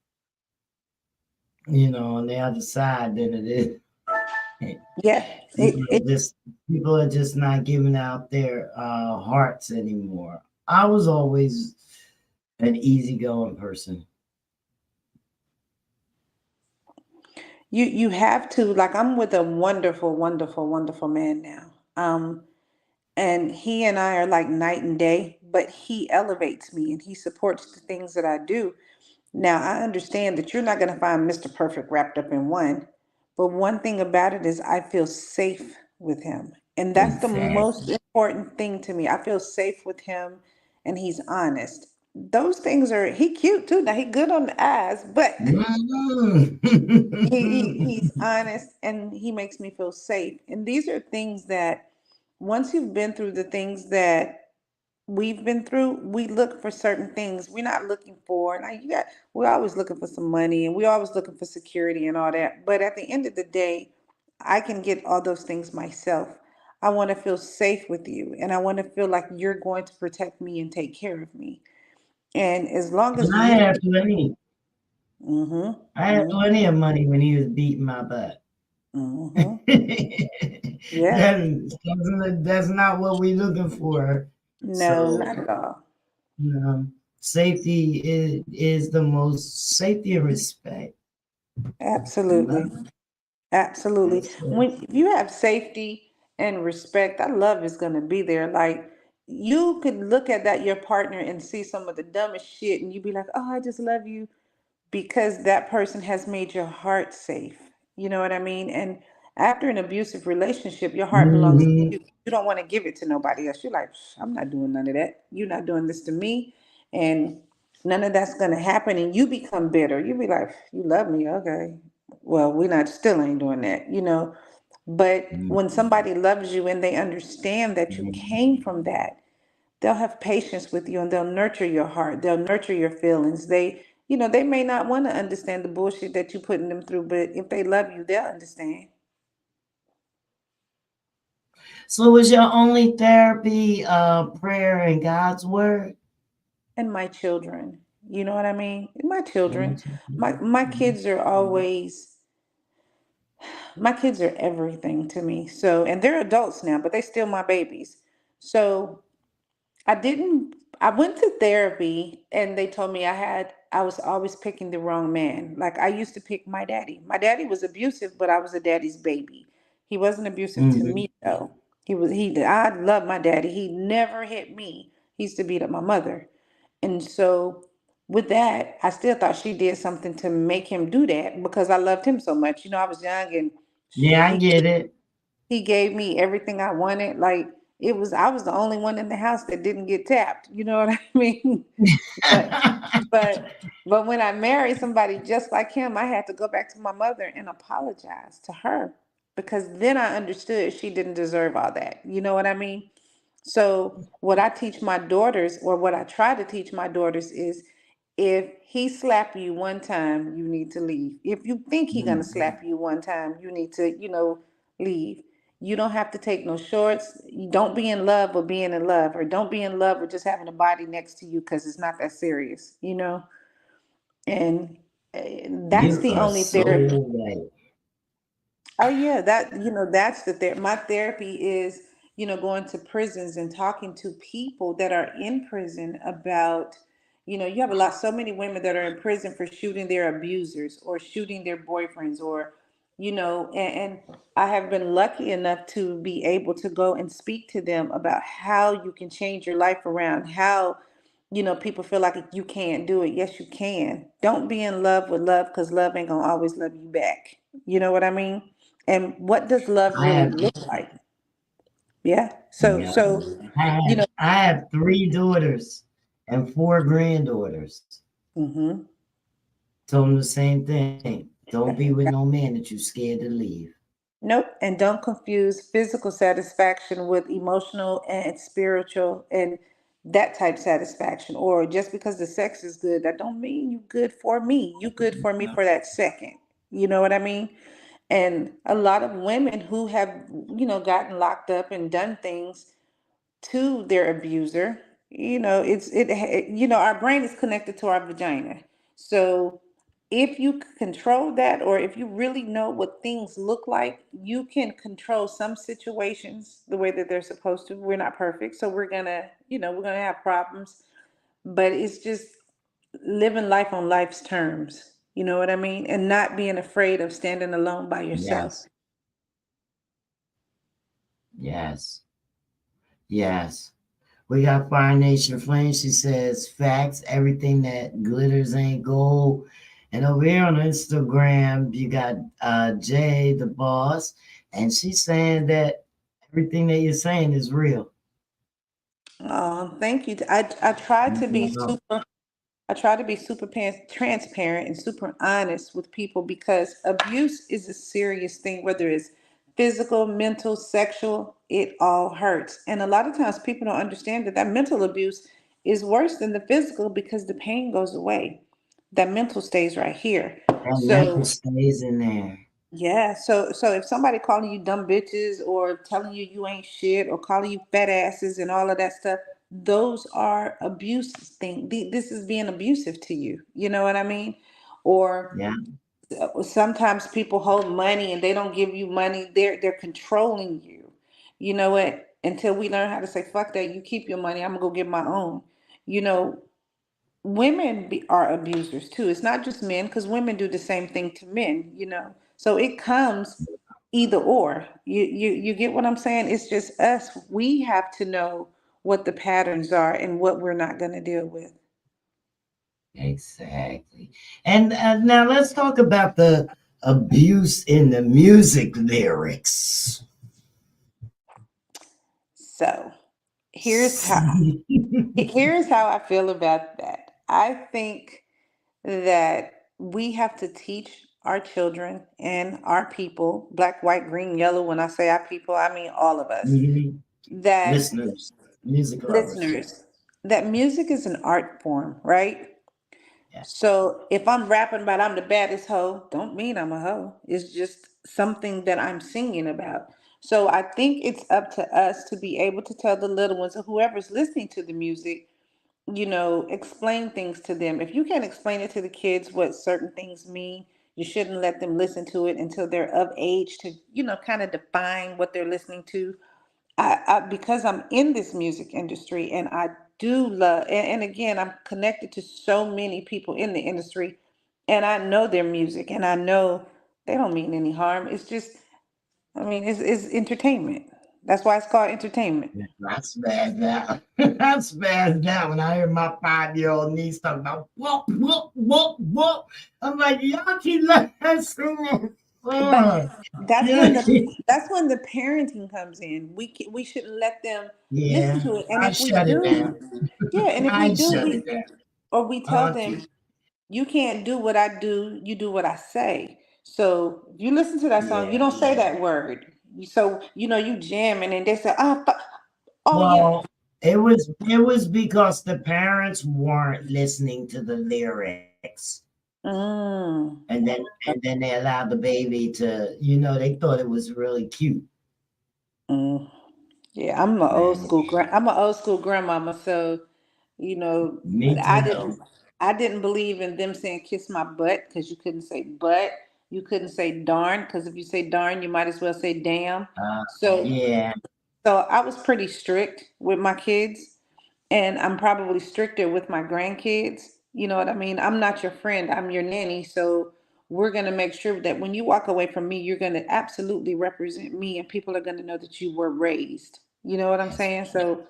A: On the other side than it is.
B: yeah.
A: People are just people are just not giving out their hearts anymore. I was always an easygoing person.
B: You have to, like, I'm with a wonderful, wonderful, wonderful man now. And he and I are like night and day, but he elevates me and he supports the things that I do. Now, I understand that you're not going to find Mr. Perfect wrapped up in one, but one thing about it is I feel safe with him. And that's the most
A: Exactly.
B: important thing to me. I feel safe with him and he's honest. Those things are, he cute too. Now he good on the eyes, but he's
A: Mhm.
B: honest and he makes me feel safe. And these are things that once you've been through the things that we've been through, we look for certain things. We're not looking for, now you got, we're always looking for some money and we're always looking for security and all that. But at the end of the day, I can get all those things myself. I want to feel safe with you and I want to feel like you're going to protect me and take care of me. And as long
A: And
B: as you, mm-hmm,
A: I had
B: mm-hmm,
A: plenty of money when he was beating my butt.
B: mm-hmm, yeah,
A: That's not what we're looking for.
B: no,
A: So,
B: not at all.
A: safety is the most safety and respect.
B: Absolutely.
A: Love.
B: Absolutely.
A: That's it.
B: When if you have safety and respect, that love is going to be there. Like you could look at that your partner and see some of the dumbest shit, and you be like, "Oh, I just love you," because that person has made your heart safe. You know what I mean? And after an abusive relationship, your heart belongs to
A: Mhm.
B: you. You don't want to give it to nobody else. You're like, I'm not doing none of that. You're not doing this to me. And none of that's going to happen. And you become bitter. You be like, you love me. Okay. Well, we not still ain't doing that. But when
A: Mhm.
B: somebody loves you and they understand that you came from that, they'll have patience with you and they'll nurture your heart. They'll nurture your feelings. They may not want to understand the bullshit that you're putting them through, but if they love you, they'll understand.
A: So was your only therapy prayer and God's word?
B: And my children, you know what I mean? My children, my
A: Mhm.
B: my kids are always, my kids are everything to me. So, and they're adults now, but they still my babies. So I went to therapy and they told me I was always picking the wrong man. Like I used to pick my daddy. My daddy was abusive, but I was a daddy's baby. He wasn't abusive to
A: Mhm.
B: me though. I love my daddy. He never hit me. He used to beat up my mother. And so with that, I still thought she did something to make him do that because I loved him so much. I was young and
A: Yeah, I
B: he
A: get it.
B: he gave me everything I wanted. Like I was the only one in the house that didn't get tapped. You know what I mean? But but when I married somebody just like him, I had to go back to my mother and apologize to her because then I understood she didn't deserve all that. You know what I mean? So what I teach my daughters, or what I try to teach my daughters, is if he slap you one time, you need to leave. If you think he gonna slap you one time, you need to, leave. You don't have to take no shorts. You don't be in love with being in love, or don't be in love with just having a body next to you because it's not that serious. And that's
A: You
B: the
A: are
B: only
A: so
B: therapy.
A: right.
B: Oh yeah, that's my therapy is, going to prisons and talking to people that are in prison about, you have so many women that are in prison for shooting their abusers or shooting their boyfriends, or, and I have been lucky enough to be able to go and speak to them about how you can change your life around, how, people feel like you can't do it. Yes, you can. Don't be in love with love, because love ain't gonna always love you back. You know what I mean? And what does love
A: I
B: really
A: have,
B: look like? Yeah. So,
A: yeah,
B: you know,
A: I have 3 daughters and 4 granddaughters.
B: hmm
A: Told them the same thing. Don't be with no man that you scared to leave.
B: nope. And don't confuse physical satisfaction with emotional and spiritual and that type satisfaction. Or just because the sex is good, that don't mean you good for me. You good for me for that second. You know what I mean? And a lot of women who have, gotten locked up and done things to their abuser, our brain is connected to our vagina. So if you control that, or if you really know what things look like, you can control some situations the way that they're supposed to. We're not perfect, so we're gonna have problems, but it's just living life on life's terms. You know what I mean? And not being afraid of standing alone by yourself.
A: Yes, yes, yes. We got Fire Nation Flame. She says, facts, everything that glitters ain't gold. And over here on Instagram, you got Jay, the boss, and she's saying that everything that you're saying is real.
B: Thank you. I try to be
A: Mhm.
B: super I try to be super transparent and super honest with people, because abuse is a serious thing, whether it's physical, mental, sexual, it all hurts. And a lot of times people don't understand that mental abuse is worse than the physical, because the pain goes away. That mental stays right here.
A: That mental
B: So
A: stays in there.
B: yeah, so if somebody calling you dumb bitches, or telling you you ain't shit, or calling you fat asses and all of that stuff, those are abuse thing. This is being abusive to you. You know what I mean? Or
A: Yeah,
B: sometimes people hold money and they don't give you money. They're controlling you. You know what? Until we learn how to say fuck that, you keep your money. I'm gonna go get my own. You know, are abusers too. It's not just men, because women do the same thing to men. So it comes either or. You get what I'm saying? It's just us. We have to know what the patterns are and what we're not going to deal with.
A: exactly. And now let's talk about the abuse in the music lyrics.
B: So here's how here's how I feel about that. I think that we have to teach our children and our people, black, white, green, yellow. When I say our people, I mean all of us,
A: Mhm.
B: that
A: Listeners, music lovers.
B: listeners, that music is an art form, right?
A: Yeah,
B: So if I'm rapping about I'm the baddest hoe, don't mean I'm a hoe. It's just something that I'm singing about. So I think it's up to us to be able to tell the little ones, or whoever's listening to the music, explain things to them. If you can't explain it to the kids what certain things mean, you shouldn't let them listen to it until they're of age to, kind of define what they're listening to. Because I'm in this music industry, and I do love, and again, I'm connected to so many people in the industry, and I know their music, and I know they don't mean any harm. It's just, I mean, it's entertainment. That's why it's called entertainment.
A: that's bad now. That's bad now. When I hear my 5-year-old niece talking about whoop, whoop, whoop, whoop, I'm like, y'all keep letting her sing it.
B: But
A: Oh,
B: that's when
A: yeah,
B: the parenting comes in. We shouldn't let them listen
A: yeah.
B: to it. And
A: I
B: if we
A: shut it down.
B: do, yeah, and if we
A: I
B: do,
A: shut it
B: we
A: down.
B: or we tell them,
A: Okay.
B: you can't do what I do, you do what I say. So if you listen to that song, you
A: Yeah.
B: don't say that word. So you jamming, and they say, oh yeah.
A: Well, it was because the parents weren't listening to the lyrics.
B: Mm.
A: And then they allowed the baby to, they thought it was really cute.
B: Mm. Yeah,
A: And
B: I'm an old school grandmama, so you know,
A: me
B: I
A: too.
B: didn't I didn't believe in them saying kiss my butt because you couldn't say butt, you couldn't say darn because if you say darn, you might as well say damn. So
A: Yeah.
B: so I was pretty strict with my kids, and I'm probably stricter with my grandkids. You know what I mean? I'm not your friend, I'm your nanny, so we're going to make sure that when you walk away from me, you're going to absolutely represent me and people are going to know that you were raised. You know what I'm
A: That's
B: saying? So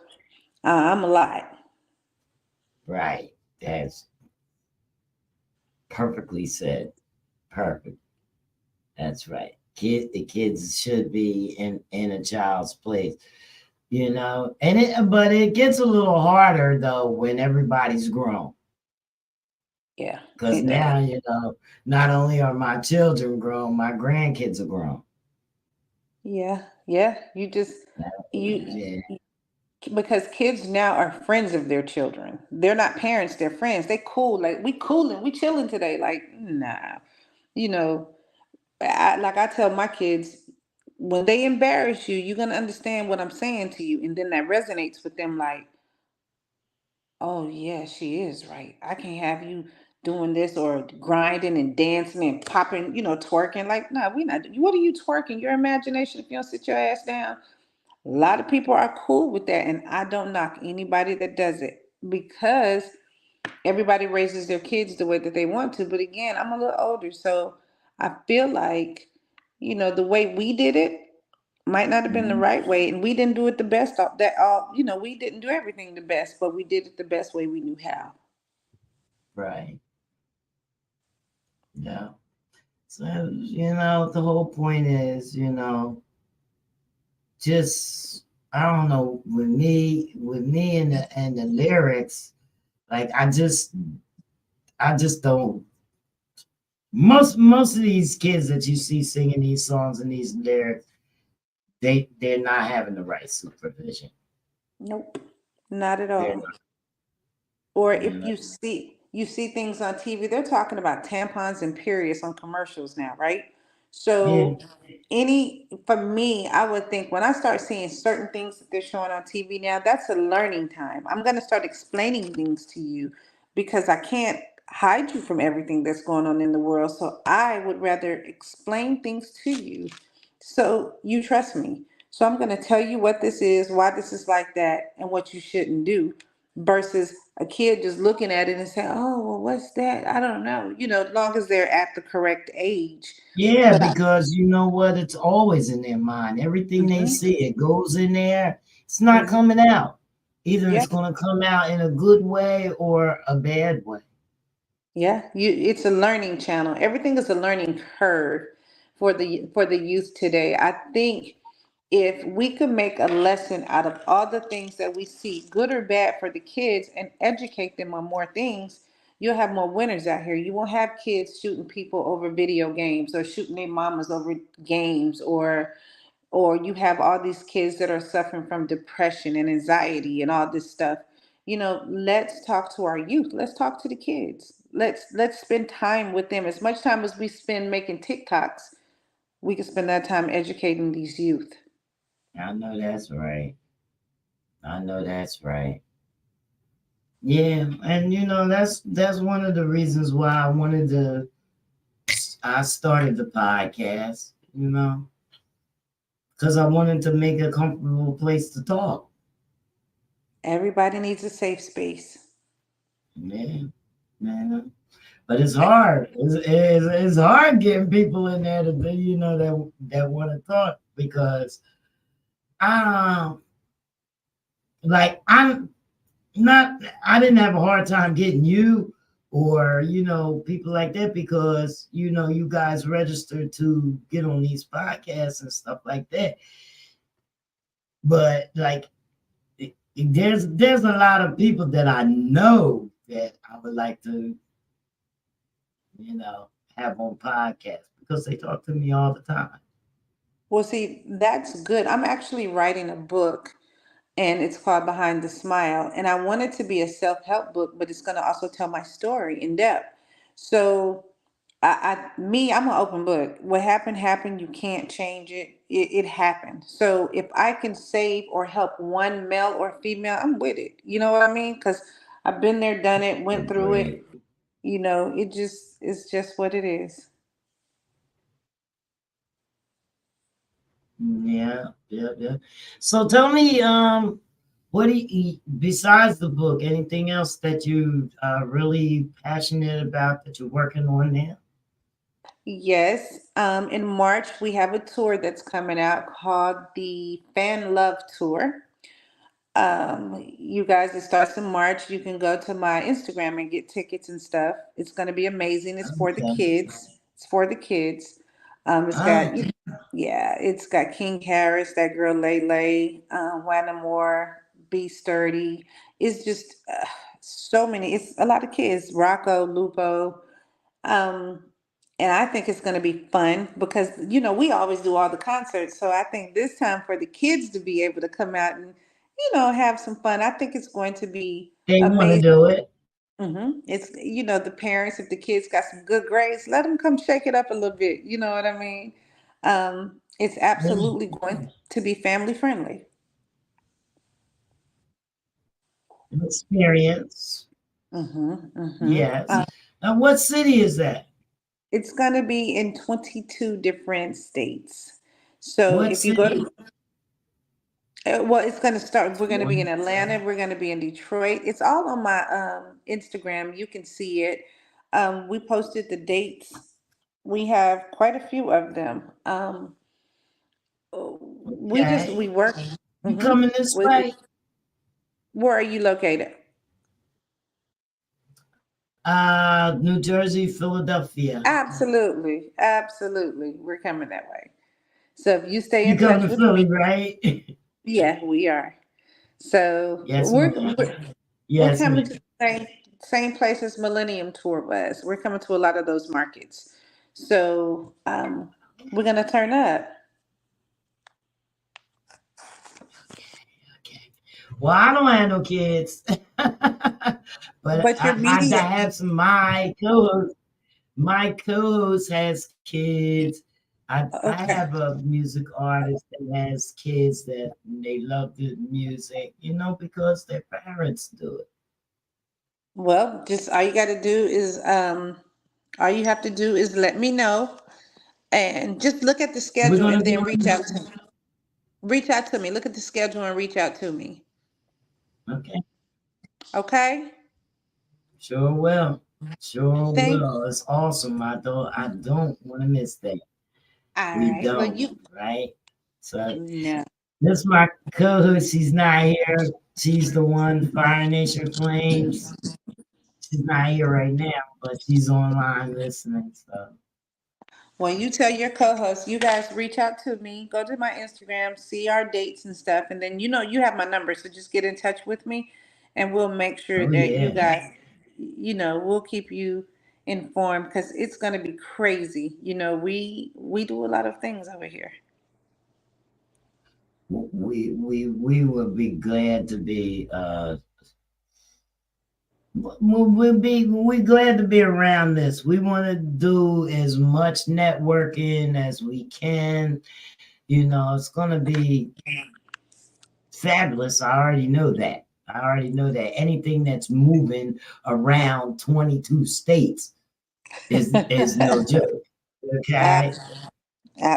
B: I'm a lot.
A: right. That's perfectly said. Perfect. That's right. The kids should be in a child's place, but it gets a little harder though when everybody's grown.
B: Yeah,
A: Because
B: it does.
A: now, not only are my children grown, my grandkids are grown.
B: Yeah, yeah. You
A: Yeah.
B: because kids now are friends of their children. They're not parents, they're friends. They cool. Like we cooling, we chilling today. Like, nah. You know, like I tell my kids, when they embarrass you, you're gonna understand what I'm saying to you. And then that resonates with them like, oh yeah, she is right. I can't have you doing this or grinding and dancing and popping, twerking. Like, no, we not. What are you twerking? Your imagination if you don't sit your ass down. A lot of people are cool with that, and I don't knock anybody that does it because everybody raises their kids the way that they want to. But again, I'm a little older, so I feel like, the way we did it might not have been the
A: Mhm.
B: right way, and we didn't do it the best. We didn't do everything the best, but we did it the best way we knew how.
A: Right. Yeah. So, the whole point is, just I don't know, with me and the lyrics, like I just don't most of these kids that you see singing these songs and these lyrics, they're not having the right supervision.
B: Nope, not at
A: They're
B: all.
A: not,
B: Or
A: you
B: if
A: know.
B: you see things on TV, they're talking about tampons and periods on commercials now, right?
A: Yeah.
B: So for me, I would think when I start seeing certain things that they're showing on TV now, that's a learning time. I'm gonna start explaining things to you because I can't hide you from everything that's going on in the world. So I would rather explain things to you so you trust me. So I'm gonna tell you what this is, why this is like that, and what you shouldn't do versus a kid just looking at it and saying, "Oh, well, what's that? I don't know." As long as they're at the correct age.
A: Yeah,
B: But
A: because you know what? It's always in their mind. Everything they
B: mhm,
A: see, it goes in there. It's not
B: mhm,
A: coming out. Either
B: yeah,
A: it's going to come out in a good way or a bad way.
B: yeah. It's a learning channel. Everything is a learning curve for the youth today. I think if we could make a lesson out of all the things that we see, good or bad, for the kids and educate them on more things, you'll have more winners out here. You won't have kids shooting people over video games or shooting their mamas over games, or you have all these kids that are suffering from depression and anxiety and all this stuff. Let's talk to our youth. Let's talk to the kids. Let's spend time with them. As much time as we spend making TikToks, we can spend that time educating these youth.
A: I know that's right. I know that's right. Yeah, and that's one of the reasons why I started the podcast, because I wanted to make a comfortable place to talk.
B: Everybody needs a safe space.
A: Yeah, man. But it's hard. It's hard getting people in there that want to talk because um like I'm not I didn't have a hard time getting you, or people like that, because you guys register to get on these podcasts and stuff like that. But like, there's a lot of people that I know that I would like to you know have on podcasts, because they talk to me all the time.
B: Well, see, that's good. I'm actually writing a book and it's called Behind the Smile. And I want it to be a self help book, but it's going to also tell my story in depth. So, I'm an open book. What happened, happened. You can't change it. It happened. So, if I can save or help one male or female, I'm with it. You know what I mean? Because I've been there, done it, went through it.
A: Agreed.
B: It's just what it is.
A: Yeah, yeah, yeah. So tell me, what do you eat besides the book? Anything else that you really passionate about that you're working on now?
B: Yes, in March we have a tour that's coming out called the Fan Love Tour. You guys, it starts in March. You can go to my Instagram and get tickets and stuff. It's going to be amazing. It's for the
A: Okay.
B: kids. It's for the kids. It's
A: Ah,
B: got, yeah, it's got King Harris, that girl Lele, Wanna Moore, Be Sturdy. It's just so many. It's a lot of kids. Rocco, Lupo. Um, and I think it's going to be fun because, we always do all the concerts. So I think this time for the kids to be able to come out and, have some fun, I think it's going to be
A: they want to
B: amazing.
A: do it.
B: It's, the parents, if the kids got some good grades, let them come shake it up a little bit. You know what I mean? It's
A: Yeah.
B: absolutely going to be family friendly.
A: Experience.
B: hmm hmm
A: Yes. Now, what city is that?
B: It's going to be in 22 different states. So
A: What
B: if you go
A: city?
B: to well, it's going to start. We're going to be in
A: One.
B: Atlanta. We're going to be in Detroit. It's all on my Instagram. You can see it. We posted the dates. We have quite a few of them. We
A: Okay.
B: work.
A: You
B: hmm
A: coming this way?
B: Where are you located?
A: New Jersey, Philadelphia.
B: Absolutely, absolutely. We're coming that way. So if you stay
A: You
B: in
A: coming
B: touch
A: to
B: with me,
A: Philly, right?
B: yeah, we are. So
A: Yes, ma'am.
B: we're
A: Yes,
B: coming
A: ma'am.
B: to the same place as Millennium Tour was. We're coming to a lot of those markets. So we're gonna turn up.
A: Okay. Well, I don't have no kids, but
B: But your
A: I
B: media,
A: have some. My co-host has kids. I
B: okay.
A: have a music artist that has kids that they love the music, because their parents do it.
B: Well, just all you have to do is let me know and just look at the
A: We're
B: schedule
A: gonna
B: and
A: be
B: then reach
A: on.
B: out to me. Reach out to me. Look at the schedule and reach out to me.
A: Okay,
B: Okay?
A: sure will. Sure
B: Thank.
A: will. It's awesome. I don't want to miss that.
B: All
A: We
B: right. Well,
A: don't,
B: you
A: right? So
B: no.
A: this my co-host. She's not here. She's the one, Fire Nation Flames. She's not here right now, but she's online listening. So
B: When you tell your co-host, you guys reach out to me, go to my Instagram, see our dates and stuff, and then you have my number, so just get in touch with me, and we'll make sure
A: oh
B: that you
A: yeah.
B: guys, we'll keep you informed because it's gonna be crazy. We do a lot of things over here.
A: We will be glad to be we're glad to be around this. We want to do as much networking as we can. It's gonna be fabulous. I already know that. I already know that anything that's moving around 22 states is no joke.
B: Ab-
A: Okay.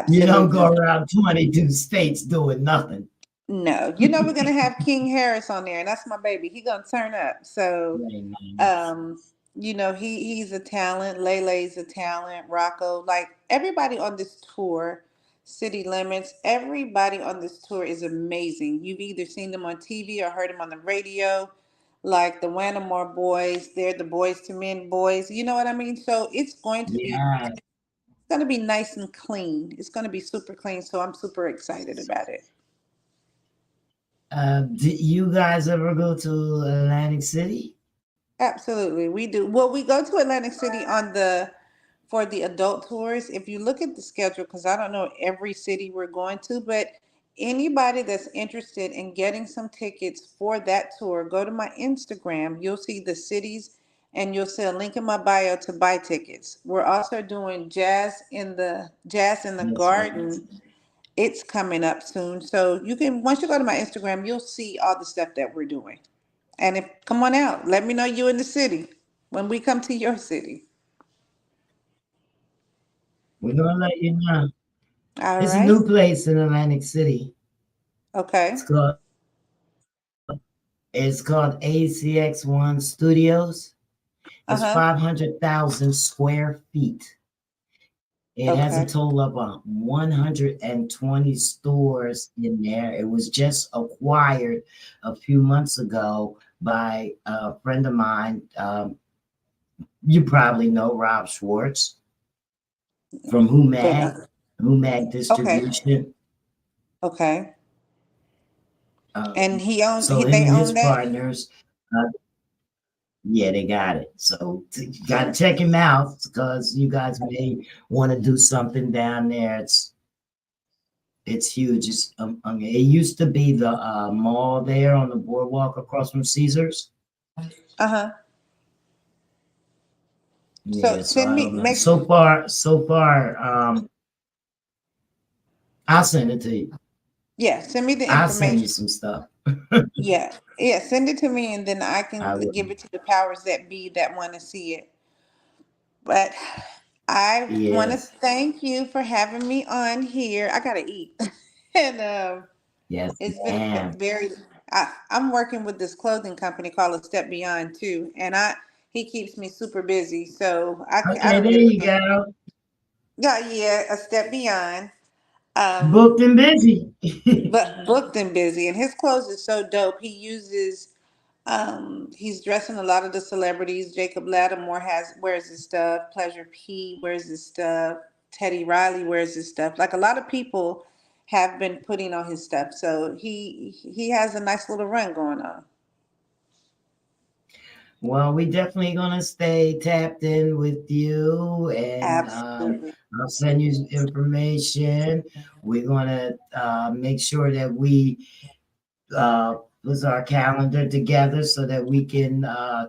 A: You don't go
B: Absolutely.
A: around 22 states doing nothing.
B: No, we're gonna have King Harris on there, and that's my baby. He gonna turn up. So,
A: Very nice.
B: um, he's a talent. Lele's a talent. Rocco, like everybody on this tour, City Limits, everybody on this tour is amazing. You've either seen them on TV or heard them on the radio. like the Wanamore boys. They're the Boys to Men boys. You know what I mean? So it's
A: Yeah.
B: going to be nice and clean. It's going to be super clean. So I'm super excited about it.
A: Did you guys ever go to Atlantic City?
B: Absolutely, we do. Well, we go to Atlantic City on the for the adult tours. If you look at the schedule, because I don't know every city we're going to, but anybody that's interested in getting some tickets for that tour, go to my Instagram. You'll see the cities, and you'll see a link in my bio to buy tickets. We're also doing Jazz in the
A: That's right.
B: Garden. It's coming up soon, so you can once you go to my Instagram, you'll see all the stuff that we're doing. And if come on out, let me know you in the city when we come to your city.
A: We're gonna let you know.
B: All
A: It's a
B: right.
A: new place in Atlantic City. It's
B: Okay.
A: called it's called ACX1 Studios. It's
B: Uh-huh.
A: 500,000 square feet. It has a
B: Okay.
A: total of 120 stores in there. It was just acquired a few months ago by a friend of mine. You probably know Rob Schwartz from
B: But
A: Humag
B: okay.
A: Distribution.
B: Okay. And
A: Um,
B: he owns
A: so
B: he
A: him
B: they
A: and his
B: own that?
A: partners, yeah, they got it. So you got to check him out because you guys may want to do something down there. It's huge. It used to be the mall there on the boardwalk across from Caesars.
B: Uh-huh. So
A: Yeah, so
B: send
A: I
B: me
A: don't know.
B: make
A: So far, I'll send it to you.
B: yeah, send me the
A: I'll send you
B: information.
A: some stuff.
B: Yeah. Yeah, send it to me and then I can
A: I will.
B: give it to the powers that be that want to see it. But I want to
A: Yes,
B: thank you for having me on here. I gotta eat. And
A: yes,
B: it's been a
A: ma'am.
B: very. I'm working with this clothing company called A Step Beyond too, and he keeps me super busy, so I
A: Okay,
B: don't
A: there
B: get a
A: you
B: chance.
A: go.
B: Yeah, yeah, A Step Beyond. Um,
A: Booked and busy.
B: but booked and busy, and his clothes is so dope. He's dressing a lot of the celebrities. Jacob Lattimore has wears his stuff. Pleasure P wears his stuff. Teddy Riley wears his stuff. Like a lot of people have been putting on his stuff. So he has a nice little run going on.
A: Well, we definitely gonna stay tapped in with you, and
B: Absolutely.
A: I'll send you some information. We're gonna make sure that we uh, put our calendar together so that we can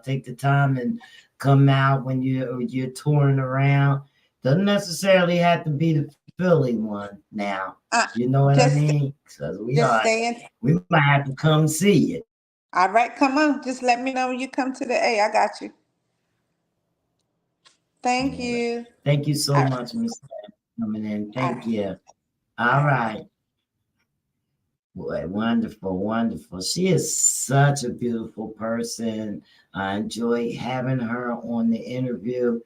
A: take the time and come out when you're touring around. Doesn't necessarily have to be the Philly one now.
B: Uh,
A: You know what I
B: just
A: mean? Because
B: just stay in.
A: we might have to come see it.
B: All right, come on. Just let me know when you come to the A. I got you. Thank
A: All right.
B: you.
A: Thank you so
B: All
A: much, Mr. Coming in. Thank
B: right.
A: you.
B: All
A: All
B: right.
A: right. Boy, wonderful, wonderful. She is such a beautiful person. I enjoy having her on the interview.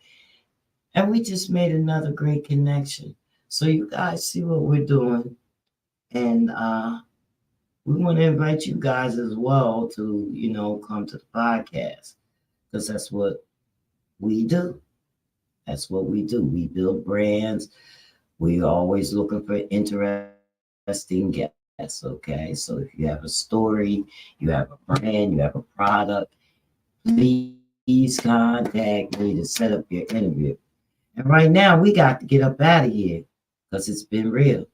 A: And we just made another great connection. So you guys see what we're doing. And we want to invite you guys as well to, come to the podcast. Because that's what we do. That's what we do. We build brands. We're always looking for interesting guests. Okay. So if you have a story, you have a brand, you have a product, please contact me to set up your interview. And right now, we got to get up out of here because it's been real.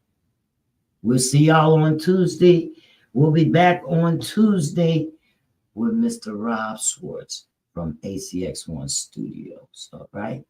A: We'll see y'all on Tuesday. We'll be back on Tuesday with Mr. Rob Schwartz from ACX1 Studios. All right.